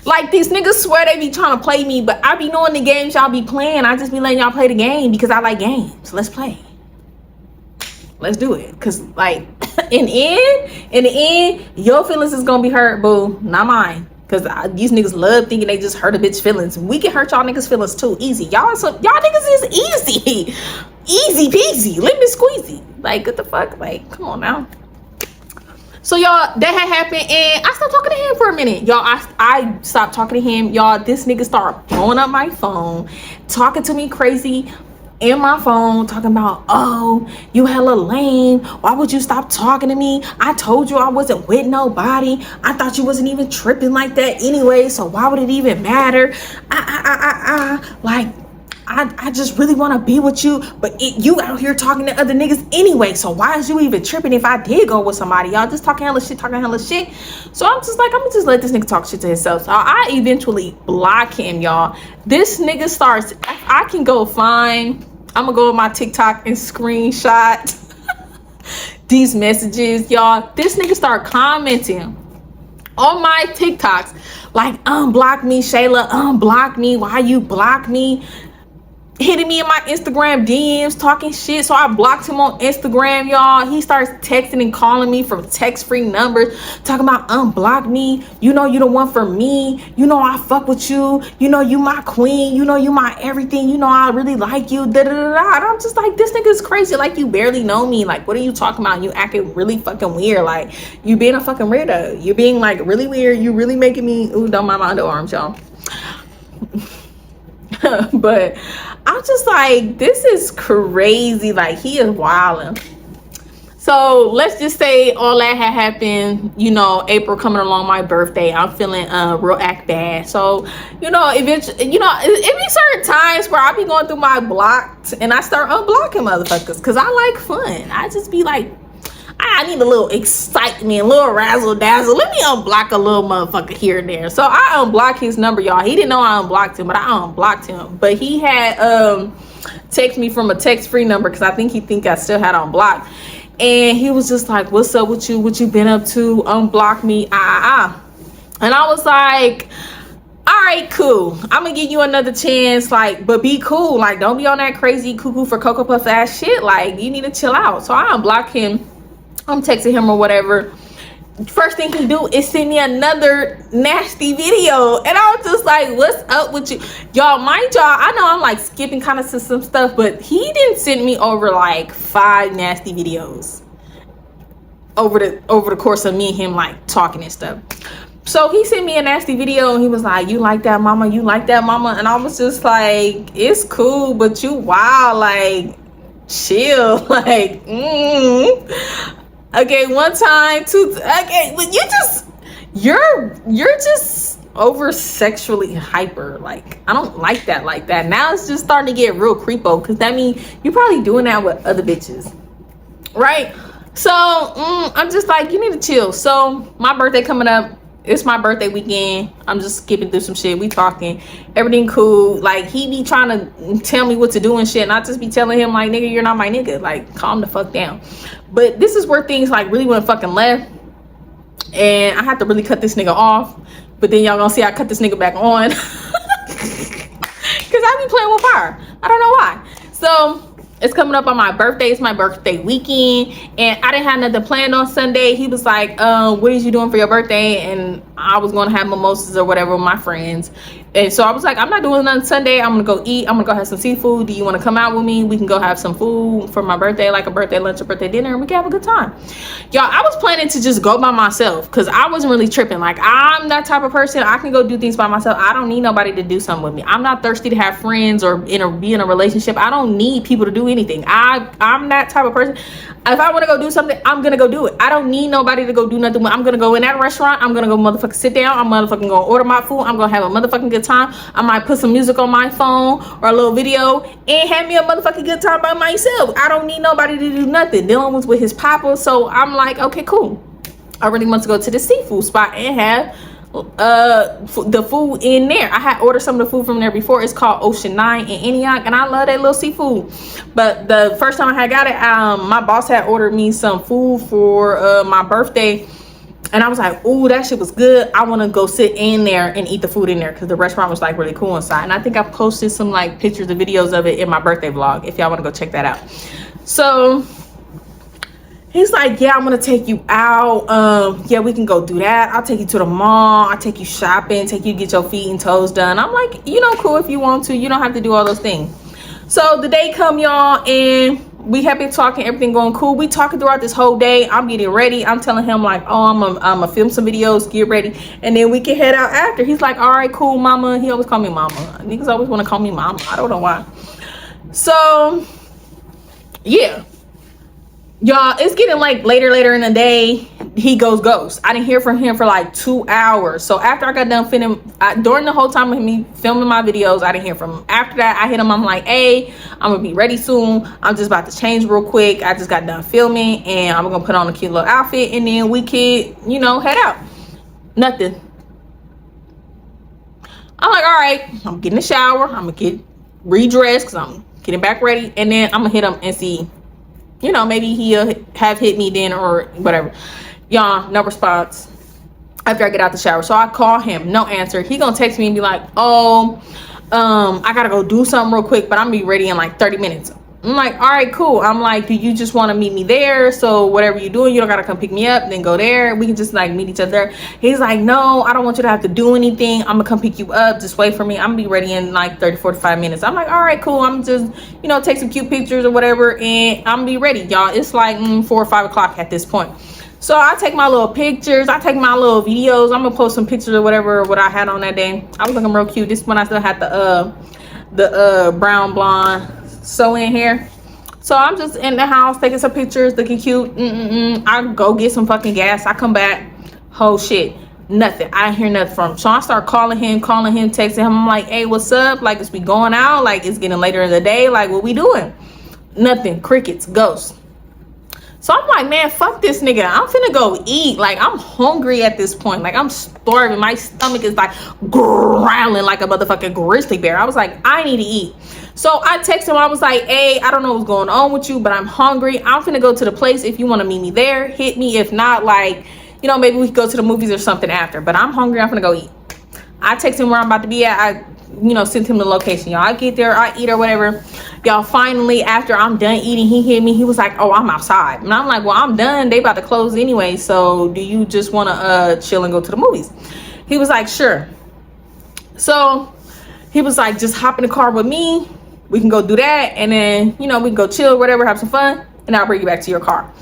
Like, these niggas swear they be trying to play me, but I be knowing the games y'all be playing. I just be letting y'all play the game because I like games. Let's play. Let's do it. Because, like, in the end, your feelings is going to be hurt, boo. Not mine. Because these niggas love thinking they just hurt a bitch feelings. We can hurt y'all niggas feelings too. Easy. Y'all niggas is easy. Easy peasy. Lemon squeezy. Like, what the fuck? Like, come on now. So y'all, that had happened and I stopped talking to him for a minute. Y'all, I stopped talking to him. Y'all, this nigga started blowing up my phone, talking to me crazy in my phone, talking about, oh, you hella lame. Why would you stop talking to me? I told you I wasn't with nobody. I thought you wasn't even tripping like that anyway, so why would it even matter? Like, I just really want to be with you, but you out here talking to other niggas anyway, so why is you even tripping if I did go with somebody? Y'all just talking hella shit. So I'm just like, I'm gonna just let this nigga talk shit to himself. So I eventually block him, y'all. This nigga starts, I can go find, I'm gonna go with my TikTok and screenshot these messages, y'all. This nigga start commenting on my TikToks like, unblock me, Shayla, unblock me, why you block me? Hitting me in my Instagram DMs, talking shit. So I blocked him on Instagram, y'all. He starts texting and calling me from text-free numbers, talking about unblock me. You know you the one for me. You know I fuck with you. You know you my queen. You know you my everything. You know I really like you. Da da da da. And I'm just like, this nigga is crazy. Like, you barely know me. Like, what are you talking about? You acting really fucking weird. Like, you being a fucking weirdo. You being like really weird. You really making me. Ooh, don't mind my underarms, y'all. But I'm just like, this is crazy. Like, he is wilding. So let's just say all that had happened, you know, April coming along my birthday, I'm feeling real act bad. So, you know, eventually, you know, it be certain times where I be going through my blocked and I start unblocking motherfuckers because I like fun. I just be like, I I need a little excitement, a little razzle dazzle. Let me unblock a little motherfucker here and there. So I unblocked his number, y'all. He didn't know I unblocked him, but I unblocked him. But he had text me from a text-free number because I think he think I still had unblocked. And he was just like, what's up with you? What you been up to? Unblock me. And I was like, all right, cool. I'm gonna give you another chance, like, but be cool. Like, don't be on that crazy cuckoo for Cocoa Puff ass shit. Like, you need to chill out. So I unblocked him. I'm texting him or whatever. First thing he do is send me another nasty video. And I was just like, what's up with you? Y'all, mind y'all, I know I'm like skipping kind of to some stuff, but he didn't send me over like 5 nasty videos over the course of me and him like talking and stuff. So he sent me a nasty video and he was like, you like that, mama? You like that, mama? And I was just like, it's cool, but you wild, like, chill, like, Okay, one time, two, okay, but you're just over sexually hyper. Like, I don't like that like that. Now it's just starting to get real creepo, because that means you're probably doing that with other bitches, right? So I'm just like, you need to chill. So my birthday coming up. It's my birthday weekend. I'm just skipping through some shit. We talking, everything cool. Like, he be trying to tell me what to do and shit, and I just be telling him like, nigga, you're not my nigga. Like, calm the fuck down. But this is where things like really went fucking left, and I had to really cut this nigga off. But then y'all gonna see I cut this nigga back on because I be playing with fire. I don't know why. So it's coming up on my birthday. It's my birthday weekend, and I didn't have nothing planned on Sunday. He was like, what is you doing for your birthday? And I was going to have mimosas or whatever with my friends. And so I was like, I'm not doing nothing Sunday. I'm going to go eat. I'm going to go have some seafood. Do you want to come out with me? We can go have some food for my birthday, like a birthday lunch or birthday dinner, and we can have a good time. Y'all, I was planning to just go by myself because I wasn't really tripping. Like, I'm that type of person. I can go do things by myself. I don't need nobody to do something with me. I'm not thirsty to have friends or be in a relationship. I don't need people to do anything. I'm that type of person. If I want to go do something, I'm gonna go do it. I don't need nobody to go do nothing. I'm gonna go in that restaurant. I'm gonna go motherfucking sit down. I'm motherfucking gonna order my food. I'm gonna have a motherfucking good time. I might put some music on my phone or a little video and have me a motherfucking good time by myself. I don't need nobody to do nothing. Dylan was with his papa, so I'm like, okay, cool. I really want to go to the seafood spot and have the food in there. I had ordered some of the food from there before. It's called Ocean 9 in Antioch, and I love that little seafood. But the first time I had got it, my boss had ordered me some food for my birthday, and I was like, ooh, that shit was good. I want to go sit in there and eat the food in there because the restaurant was like really cool inside. And I think I posted some like pictures and videos of it in my birthday vlog if y'all want to go check that out. So he's like, yeah, I'm gonna take you out. Yeah, we can go do that. I'll take you to the mall. I'll take you shopping, take you to get your feet and toes done. I'm like, you know, cool if you want to. You don't have to do all those things. So the day come, y'all, and we have been talking, everything going cool. We talking throughout this whole day. I'm getting ready. I'm telling him like, oh, I'm gonna film some videos, get ready, and then we can head out after. He's like, all right, cool, mama. He always call me mama. Niggas always want to call me mama. I don't know why. So yeah. Y'all, it's getting like later in the day. He goes ghost. I didn't hear from him for like 2 hours. So after I got done filming, during the whole time of me filming my videos, I didn't hear from him. After that, I hit him. I'm like, hey, I'm gonna be ready soon. I'm just about to change real quick. I just got done filming, and I'm gonna put on a cute little outfit, and then we could, you know, head out. Nothing. I'm like, all right, I'm getting a shower. I'm gonna get redressed because I'm getting back ready, and then I'm gonna hit him and see, you know, maybe he'll have hit me then or whatever. Y'all, no response after I get out the shower. So I call him, no answer. He gonna text me and be like, oh, I gotta go do something real quick, but I'm gonna be ready in like 30 minutes. I'm like, all right, cool. I'm like, do you just want to meet me there? So whatever you're doing, you don't gotta come pick me up, then go there. We can just like meet each other. He's like, no, I don't want you to have to do anything. I'm gonna come pick you up. Just wait for me. I'm gonna be ready in like 30-45 minutes. I'm like, all right, cool. I'm just, you know, take some cute pictures or whatever, and I'm gonna be ready, y'all. It's like 4 or 5 o'clock at this point. So I take my little pictures. I take my little videos. I'm gonna post some pictures or whatever what I had on that day. I was looking real cute. This is when I still had the brown blonde sew-in hair. So I'm just in the house taking some pictures, looking cute. I go get some fucking gas. I come back, whole shit, nothing. I didn't hear nothing from him. So I start calling him, texting him. I'm like, hey, what's up? Like, is we going out? Like, it's getting later in the day. Like, what we doing? Nothing. Crickets. Ghost. So I'm like, man, fuck this nigga. I'm finna go eat. Like, I'm hungry at this point. Like, I'm starving. My stomach is like growling like a motherfucking grizzly bear. I was like, I need to eat. So I texted him. I was like, hey, I don't know what's going on with you, but I'm hungry. I'm finna go to the place. If you want to meet me there, hit me. If not, like, you know, maybe we could go to the movies or something after. But I'm hungry. I'm finna go eat. I texted him where I'm about to be at. I, you know, sent him the location. Y'all, I get there, I eat or whatever. Y'all, finally, after I'm done eating, he hit me. He was like, oh, I'm outside. And I'm like, well, I'm done. They about to close anyway. So do you just want to chill and go to the movies? He was like, sure. So he was like, just hop in the car with me. We can go do that. And then, you know, we can go chill, whatever, have some fun. And I'll bring you back to your car.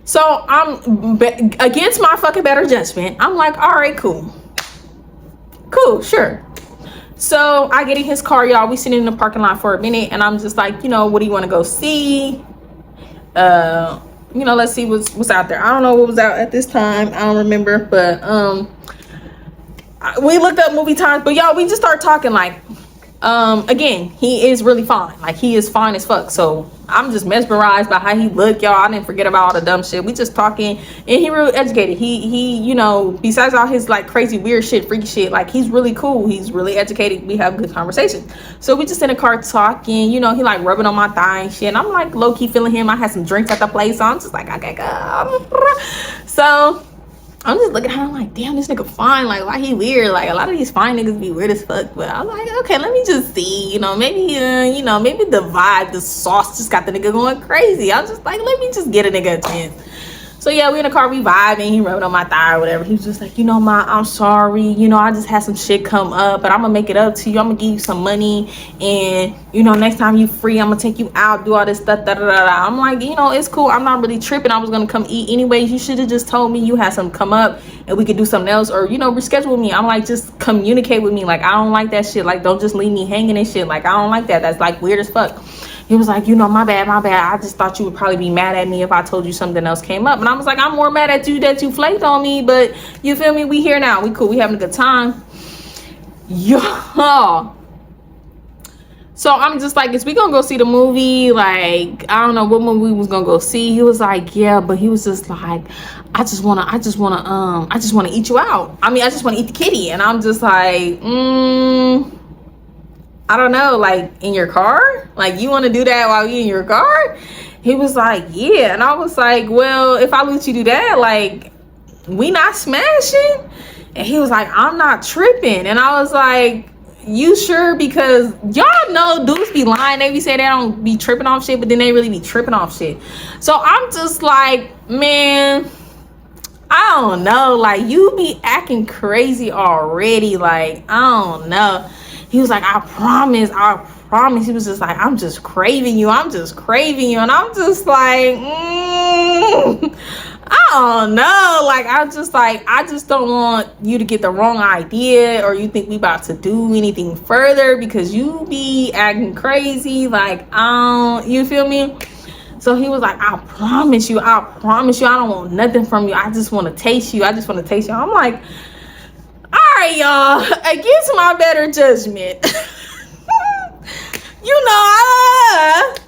So I'm against my fucking better judgment. I'm like, all right, cool. Cool, sure. So I get in his car, y'all. We sitting in the parking lot for a minute, and I'm just like, you know, what do you want to go see? You know, let's see what's out there. I don't know what was out at this time. I don't remember, but we looked up movie times. But y'all, we just start talking like, again, he is really fine. Like, he is fine as fuck. So I'm just mesmerized by how he looked, y'all. I didn't forget about all the dumb shit. We just talking, and he really educated. He you know, besides all his like crazy weird shit, freaky shit, like, he's really cool. He's really educated. We have good conversation. So we just in the car talking, you know, he like rubbing on my thigh and shit, and I'm like low-key feeling him. I had some drinks at the place, so I'm just like, okay, go. So I'm just looking at him like, damn, this nigga fine. Like, why he weird? Like, a lot of these fine niggas be weird as fuck. But I was like, okay, let me just see. You know, maybe the vibe, the sauce just got the nigga going crazy. I was just like, let me just get a nigga a chance. So yeah, we in the car, we vibing. He rubbing on my thigh or whatever. He was just like, you know, I'm sorry. You know, I just had some shit come up, but I'm gonna make it up to you. I'm gonna give you some money, and you know, next time you free, I'm gonna take you out, do all this stuff. Da, da, da, da. I'm like, you know, it's cool. I'm not really tripping. I was gonna come eat anyways. You should have just told me you had something come up, and we could do something else, or you know, reschedule me. I'm like, just communicate with me. Like, I don't like that shit. Like, don't just leave me hanging and shit. Like, I don't like that. That's like weird as fuck. He was like, you know, my bad. I just thought you would probably be mad at me if I told you something else came up. And I was like, I'm more mad at you that you flaked on me, but you feel me? We here now. We cool. We having a good time. Y'all. So I'm just like, is we gonna go see the movie? Like, I don't know what movie we was gonna go see. He was like, yeah, but he was just like, I just wanna eat you out. I mean, I just wanna eat the kitty. And I'm just like, I don't know, like, in your car? Like, you want to do that while you in your car? He was like, yeah. And I was like, well, if I let you do that, like, we not smashing? And he was like, I'm not tripping. And I was like, you sure? Because y'all know dudes be lying. They be saying they don't be tripping off shit, but then they really be tripping off shit. So I'm just like, man, I don't know. Like, you be acting crazy already. Like, I don't know. He was like, I promise. He was just like, I'm just craving you. And I'm just like, I don't know. Like, I just don't want you to get the wrong idea, or you think we about to do anything further, because you be acting crazy. Like, you feel me? So he was like, I promise you. I don't want nothing from you. I just want to taste you. I'm like, all right, y'all, against my better judgment.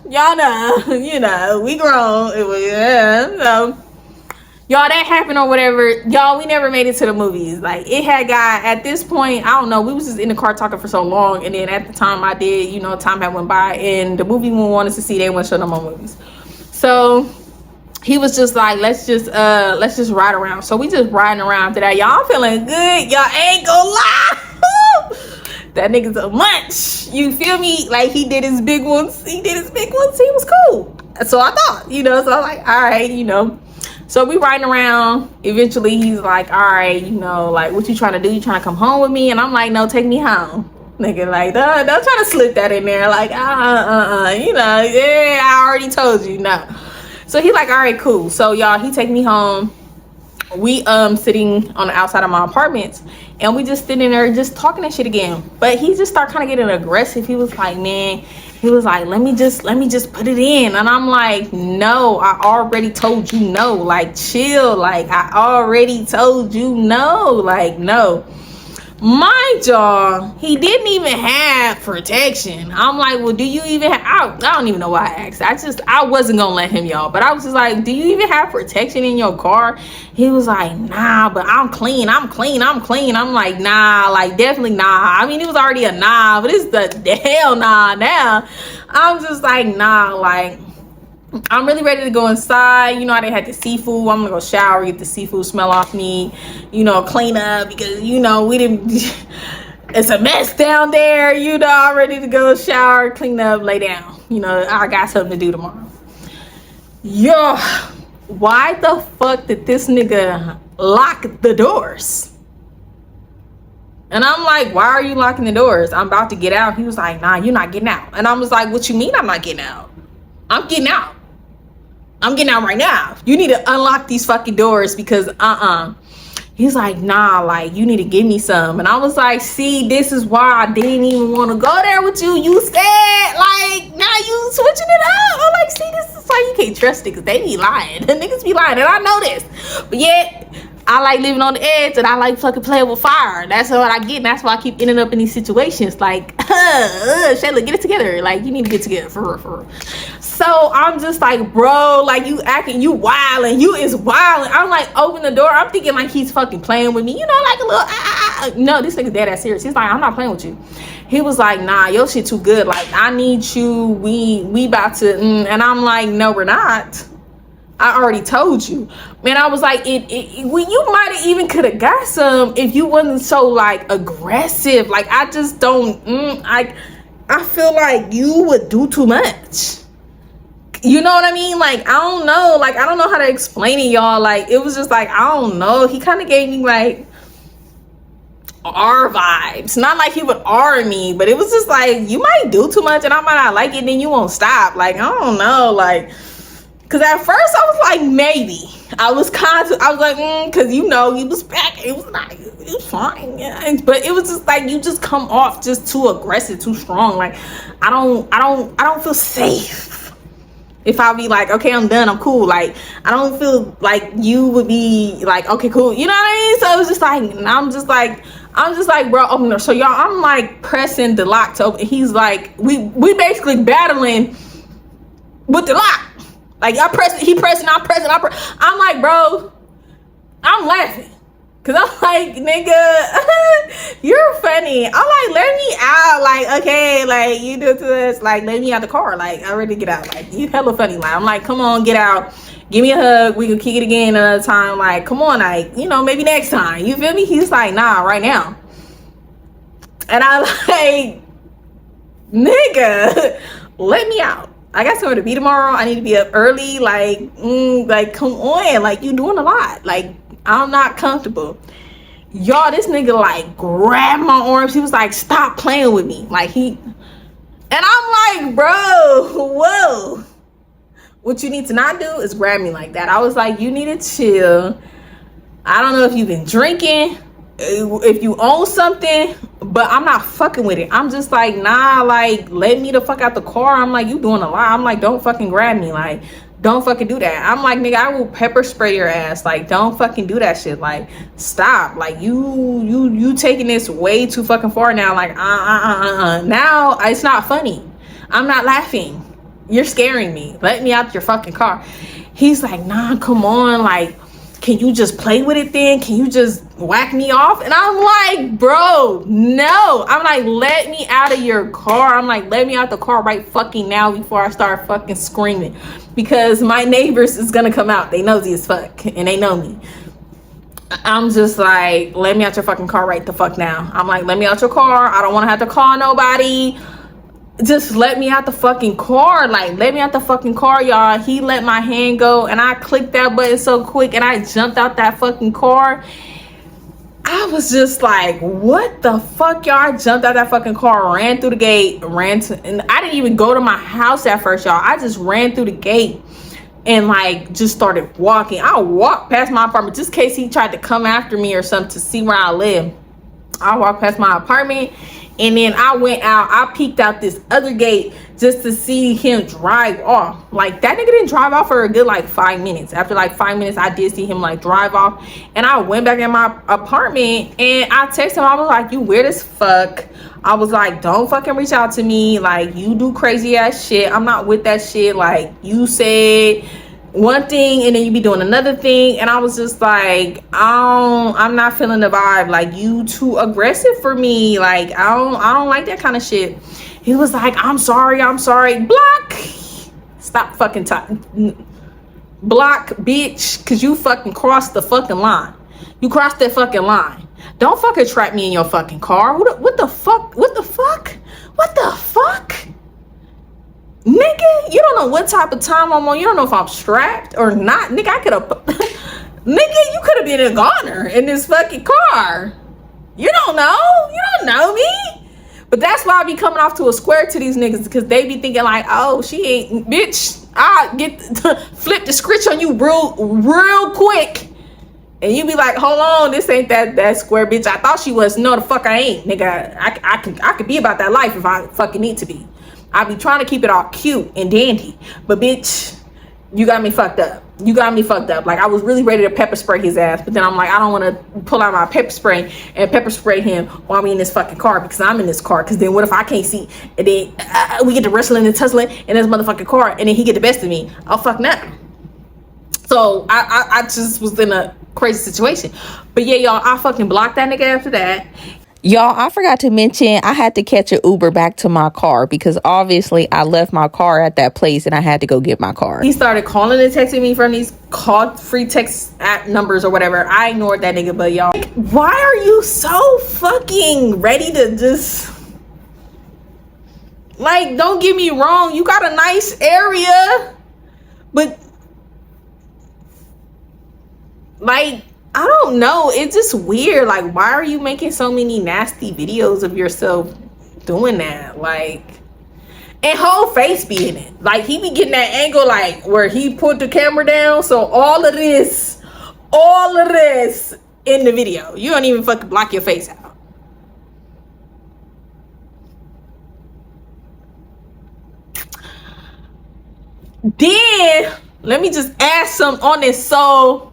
Y'all know, we grown. So y'all, that happened or whatever. Y'all, we never made it to the movies. Like, it had got, at this point, I don't know, we was just in the car talking for so long, and then at the time I did, you know, time had went by, and the movie we wanted to see, they wouldn't show no more movies. So he was just like, let's just ride around. So we just riding around after that. Y'all feeling good. Y'all ain't gonna lie. That nigga's a munch. You feel me? Like, he did his big ones. He was cool. So I thought, you know, so I'm like, all right, you know. So we riding around. Eventually he's like, all right, you know, like, what you trying to do? You trying to come home with me? And I'm like, no, take me home. Nigga, like, don't try to slip that in there. Like, you know, yeah, I already told you, no. So he like, all right, cool. So y'all, he take me home. We sitting on the outside of my apartments, and we just sitting there just talking that shit again. But he just started kind of getting aggressive. He was like, man, let me just put it in. And I'm like, no, I already told you no. Like, chill. Like, I already told you no. Like, no. Mind y'all, he didn't even have protection. I'm like, well, do you even have, I don't even know why I asked. I wasn't gonna let him, y'all, but I was just like, do you even have protection in your car? He was like, nah, but I'm clean. I'm like, nah, like definitely nah. I mean, it was already a nah, but it's the hell nah now. I'm just like, nah, like, I'm really ready to go inside. You know, I didn't have the seafood. I'm gonna go shower, get the seafood smell off me, you know, clean up, because, you know, we didn't, it's a mess down there, you know. I'm ready to go shower, clean up, lay down. You know, I got something to do tomorrow. Yo, why the fuck did this nigga lock the doors? And I'm like, why are you locking the doors? I'm about to get out. He was like, nah, you're not getting out. And I was like, what you mean I'm not getting out? I'm getting out. I'm getting out right now. You need to unlock these fucking doors, because He's like, nah, like, you need to give me some. And I was like, see, this is why I didn't even want to go there with you. You scared, like, now you switching it up. I'm like, see, this is why you can't trust it, because they be lying. The niggas be lying, and I know this. But yet, I like living on the edge, and I like fucking playing with fire. That's what I get, and that's why I keep ending up in these situations. Like, Shayla, get it together. Like, you need to get together, for real. So I'm just like, bro, like, you acting, you wildin', you is wildin'. I'm like, open the door. I'm thinking like he's fucking playing with me, you know, like a little, No, this nigga dead ass serious. He's like, I'm not playing with you. He was like, nah, your shit too good. Like, I need you. We about to, and I'm like, no, we're not. I already told you. Man, I was like, you might have even could have got some if you wasn't so like aggressive. Like, I just don't, I feel like you would do too much. You know what I mean? Like, I don't know. Like, I don't know how to explain it, y'all. Like, it was just like, I don't know. He kind of gave me like R vibes. Not like he would R me, but it was just like, you might do too much and I might not like it, and then you won't stop. Like, I don't know. Like, because at first I was like, maybe. I was like, because, you know, he was back. It was like, it was fine. Yeah. But it was just like, you just come off just too aggressive, too strong. Like, I don't feel safe. If I'll be like, okay, I'm done, I'm cool. Like, I don't feel like you would be like, okay, cool. You know what I mean? So it was just like, I'm just like, bro, open the door. So y'all, I'm like pressing the lock to open. He's like, we basically battling with the lock. Like, I press it, he pressing, I'm pressing, I'm like, bro, I'm laughing. Cause I'm like, nigga, you're funny. I'm like, let me out. Like, okay, like, you do to us. Like, let me out the car. Like, I'm ready to get out. Like, you hella funny. Like, I'm like, come on, get out. Give me a hug. We can kick it again another time. Like, come on, like, you know, maybe next time. You feel me? He's like, nah, right now. And I'm like, nigga, let me out. I got somewhere to be tomorrow. I need to be up early. Like, come on. Like, you doing a lot. Like, I'm not comfortable. Y'all, this nigga like grabbed my arms. He was like, stop playing with me. Like, and I'm like, bro, whoa. What you need to not do is grab me like that. I was like, you need to chill. I don't know if you've been drinking, if you own something, but I'm not fucking with it. I'm just like, nah, like, let me the fuck out the car. I'm like, you doing a lot. I'm like, don't fucking grab me. Like, don't fucking do that. I'm like, nigga, I will pepper spray your ass. Like, don't fucking do that shit. Like, stop. Like, you taking this way too fucking far now. Like, now it's not funny. I'm not laughing. You're scaring me. Let me out your fucking car. He's like, nah, come on. Like, can you just play with it then? Can you just whack me off? And I'm like, bro, no. I'm like, let me out of your car. I'm like, let me out the car right fucking now before I start fucking screaming. Because my neighbors is gonna come out. They nosy as fuck. And they know me. I'm just like, let me out your fucking car right the fuck now. I'm like, let me out your car. I don't want to have to call nobody. Just let me out the fucking car. Like, let me out the fucking car, y'all. He let my hand go and I clicked that button so quick and I jumped out that fucking car. I was just like, what the fuck, y'all? I jumped out that fucking car, ran through the gate, and I didn't even go to my house at first, y'all. I just ran through the gate and like just started walking. I walked past my apartment just in case he tried to come after me or something to see where I live. I walked past my apartment, and then I went out. I peeked out this other gate just to see him drive off. Like, that nigga didn't drive off for a good like 5 minutes. After like 5 minutes, I did see him like drive off, and I went back in my apartment and I texted him. I was like, you weird as fuck. I was like, don't fucking reach out to me. Like, you do crazy ass shit. I'm not with that shit. Like, you said one thing and then you be doing another thing, and I was just like, I'm not feeling the vibe. Like, you too aggressive for me. Like, I don't like that kind of shit. He was like, I'm sorry. Block. Stop fucking talking. Block, bitch, because you fucking crossed the fucking line. You crossed that fucking line. Don't fucking trap me in your fucking car. What the fuck? Nigga, you don't know what type of time I'm on. You don't know if I'm strapped or not. Nigga, I could have nigga, you could have been a goner in this fucking car. You don't know me. But that's why I be coming off to a square to these niggas, because they be thinking like, oh, she ain't, bitch, I get to flip the script on you real quick. And you be like, hold on, this ain't that square, bitch. I thought she was. No, the fuck I ain't, nigga. I could be about that life if I fucking need to be. I be trying to keep it all cute and dandy, but bitch, you got me fucked up. Like, I was really ready to pepper spray his ass, but then I'm like, I don't want to pull out my pepper spray and pepper spray him while we in this fucking car, because I'm in this car. Because then what if I can't see, and then we get to wrestling and tussling in this motherfucking car, and then he get the best of me? Oh fuck no. So I just was in a crazy situation. But yeah, y'all, I fucking blocked that nigga after that. Y'all, I forgot to mention I had to catch an Uber back to my car because obviously I left my car at that place and I had to go get my car. He started calling and texting me from these free text app numbers or whatever. I ignored that nigga, but y'all, like, why are you so fucking ready to just, like, don't get me wrong, you got a nice area, but like, I don't know, it's just weird. Like, why are you making so many nasty videos of yourself doing that? Like, and whole face be in it. Like, he be getting that angle, like, where he put the camera down, so all of this in the video. You don't even fucking block your face out. Then, let me just add something on this. So,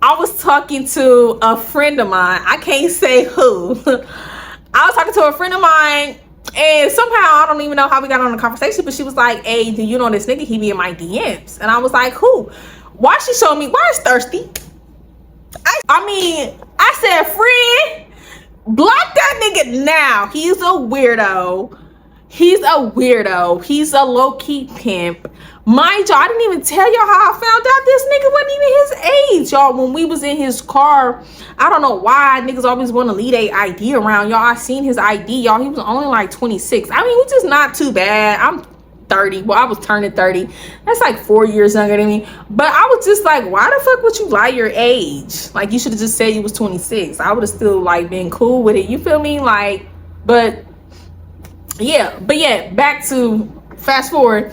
I was talking to a friend of mine. I can't say who. I was talking to a friend of mine, and somehow, I don't even know how we got on the conversation, but she was like, hey, do you know this nigga? He be in my DMs. And I was like, who? Why she showed me? Why is Thirsty? I said, friend, block that nigga now. He's a weirdo. He's a low-key pimp. Mind y'all, I didn't even tell y'all how I found out this nigga wasn't even his age, y'all. When we was in his car, I don't know why niggas always want to leave a ID around, y'all. I seen his ID, y'all. He was only like 26. I mean, which is not too bad. I'm 30. Well, I was turning 30. That's like 4 years younger than me. But I was just like, why the fuck would you lie your age? Like, you should have just said you was 26. I would have still like been cool with it. You feel me? Like, but yeah, back to fast forward.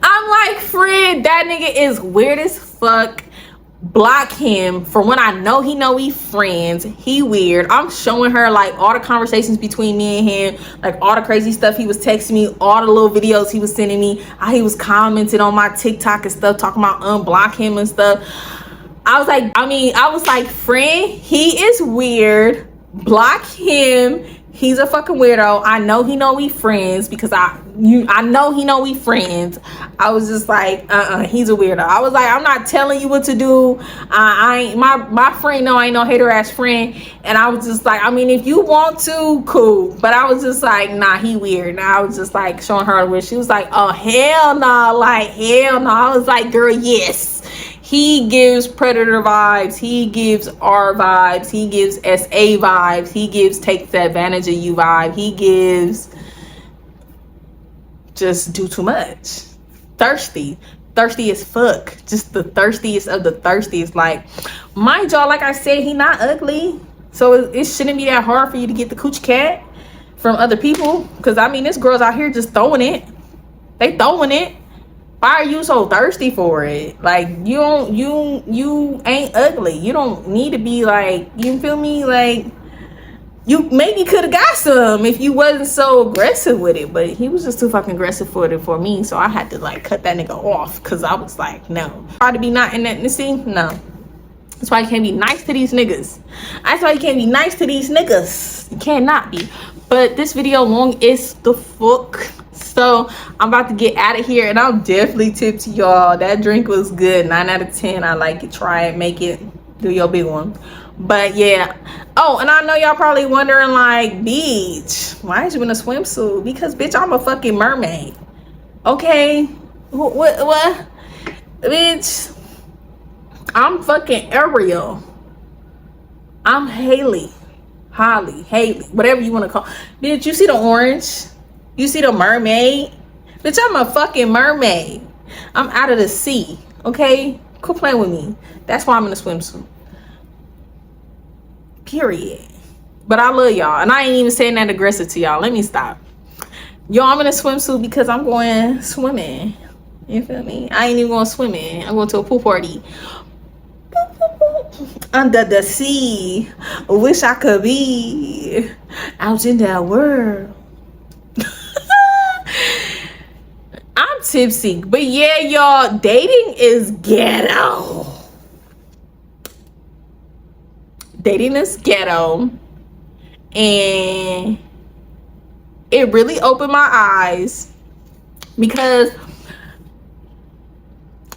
I'm like, Fred, that nigga is weird as fuck. Block him. For when I know we friends, he weird. I'm showing her like all the conversations between me and him, like all the crazy stuff he was texting me, all the little videos he was sending me, how he was commenting on my TikTok and stuff, talking about unblock him and stuff. I was like, friend, he is weird. Block him. He's a fucking weirdo. I know we friends because I know he know we friends. I was just like, he's a weirdo. I was like, I'm not telling you what to do. I ain't my friend. No, I ain't no hater ass friend. And I was just like, I mean, if you want to, cool. But I was just like, nah, he weird. And I was just like showing her where she was like, oh hell no, like hell no. I was like, girl, yes. He gives predator vibes. He gives R vibes. He gives SA vibes. He gives takes advantage of you vibe. He gives just do too much. Thirsty as fuck. Just the thirstiest of the thirstiest. Like, mind y'all, like I said, he not ugly, so it shouldn't be that hard for you to get the coochie cat from other people. Because I mean, this girl's out here just throwing it. They throwing it. Why are you so thirsty for it? Like, you ain't ugly. You don't need to be like, you feel me? Like, you maybe could have got some if you wasn't so aggressive with it, but he was just too fucking aggressive for me, so I had to like cut that nigga off, because I was like, no. Try to be not in that, see, no. That's why you can't be nice to these niggas. That's why you can't be nice to these niggas. You cannot be. But this video long is the fuck. So I'm about to get out of here, and I'm definitely tipsy, y'all. That drink was good. 9 out of 10. I like it. Try it. Make it. Do your big one. But yeah. Oh, and I know y'all probably wondering, like, bitch, why is you in a swimsuit? Because bitch, I'm a fucking mermaid. Okay. What? Bitch, I'm fucking Ariel. I'm Haley, whatever you want to call. Bitch, you see the orange? You see the mermaid? Bitch, I'm a fucking mermaid. I'm out of the sea, okay? Quit playing with me. That's why I'm in a swimsuit. Period. But I love y'all, and I ain't even saying that aggressive to y'all. Let me stop. Y'all, I'm in a swimsuit because I'm going swimming. You feel me? I ain't even going swimming. I'm going to a pool party. Under the sea. Wish I could be out in that world. I'm tipsy. But yeah, y'all, dating is ghetto. Dating is ghetto. And it really opened my eyes, because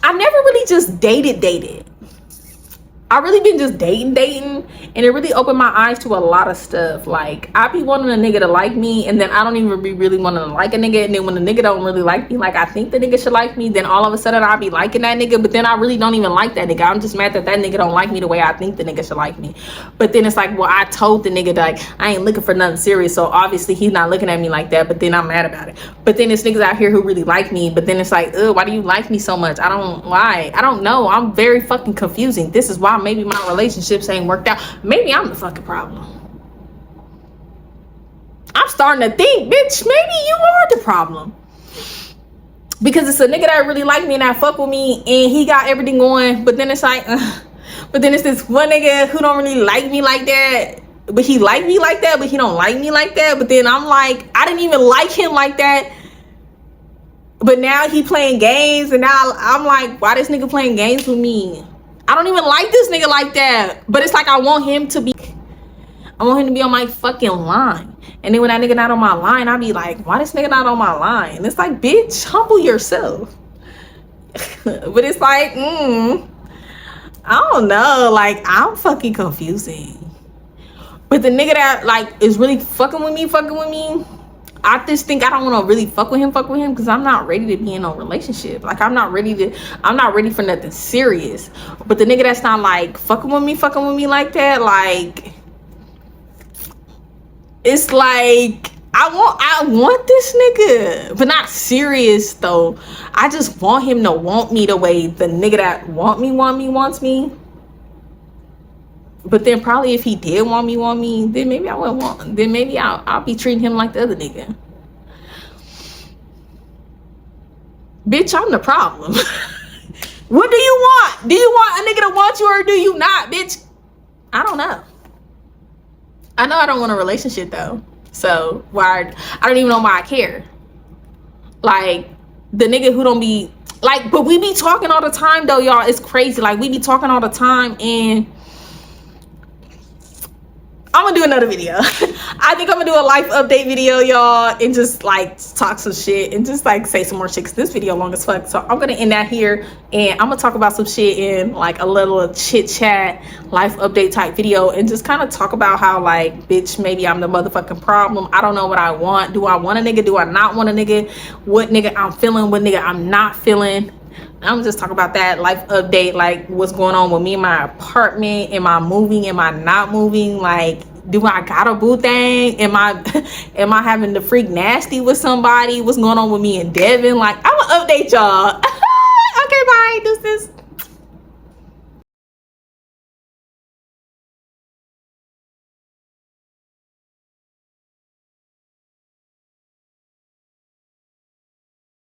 I never really just dated. I really been just dating, and it really opened my eyes to a lot of stuff. Like, I be wanting a nigga to like me, and then I don't even be really wanting to like a nigga, and then when the nigga don't really like me, like I think the nigga should like me, then all of a sudden I'll be liking that nigga, but then I really don't even like that nigga. I'm just mad that that nigga don't like me the way I think the nigga should like me. But then it's like, well, I told the nigga that, like, I ain't looking for nothing serious, so obviously he's not looking at me like that, but then I'm mad about it. But then there's niggas out here who really like me, but then it's like, ugh, why do you like me so much? I don't know. I'm very fucking confusing. This is why maybe my relationships ain't worked out. Maybe I'm the fucking problem. I'm starting to think, bitch, maybe you are the problem, because it's a nigga that really like me and that fuck with me, and he got everything going, but then it's like, but then it's this one nigga who don't really like me like that, but he like me like that, but he don't like me like that. But then I'm like, I didn't even like him like that, but now he playing games, and now I'm like, why this nigga playing games with me? I don't even like this nigga like that, but it's like I want him to be on my fucking line. And then when that nigga not on my line, I be like, why this nigga not on my line? And it's like, bitch, humble yourself. But it's like, I don't know, like, I'm fucking confusing. But the nigga that like is really fucking with me, I just think I don't want to really fuck with him because I'm not ready to be in a relationship. Like, I'm not ready for nothing serious. But the nigga that's not like fucking with me like that, like, it's like I want this nigga, but not serious though. I just want him to want me the way the nigga that wants me. But then probably if he did want me, then maybe I wouldn't want. Then maybe I'll be treating him like the other nigga. Bitch, I'm the problem. What do you want? Do you want a nigga to want you, or do you not, bitch? I don't know. I know I don't want a relationship though. So I don't even know why I care. Like, the nigga who don't be like, but we be talking all the time though, y'all. It's crazy. Like, we be talking all the time, and I'm gonna do another video. I think I'm gonna do a life update video, y'all, and just like talk some shit and just like say some more shit, because this video long as fuck. So I'm gonna end that here, and I'm gonna talk about some shit in like a little chit chat life update type video, and just kind of talk about how, like, bitch, maybe I'm the motherfucking problem. I don't know what I want. Do I want a nigga? Do I not want a nigga? What nigga I'm feeling? What nigga I'm not feeling? I'm just talking about that life update, like what's going on with me in my apartment. Am I moving? Am I not moving? Like, do I got a boo thing? Am I having the freak nasty with somebody? What's going on with me and Devin? Like, I'm gonna update y'all. Okay, bye. Deuces.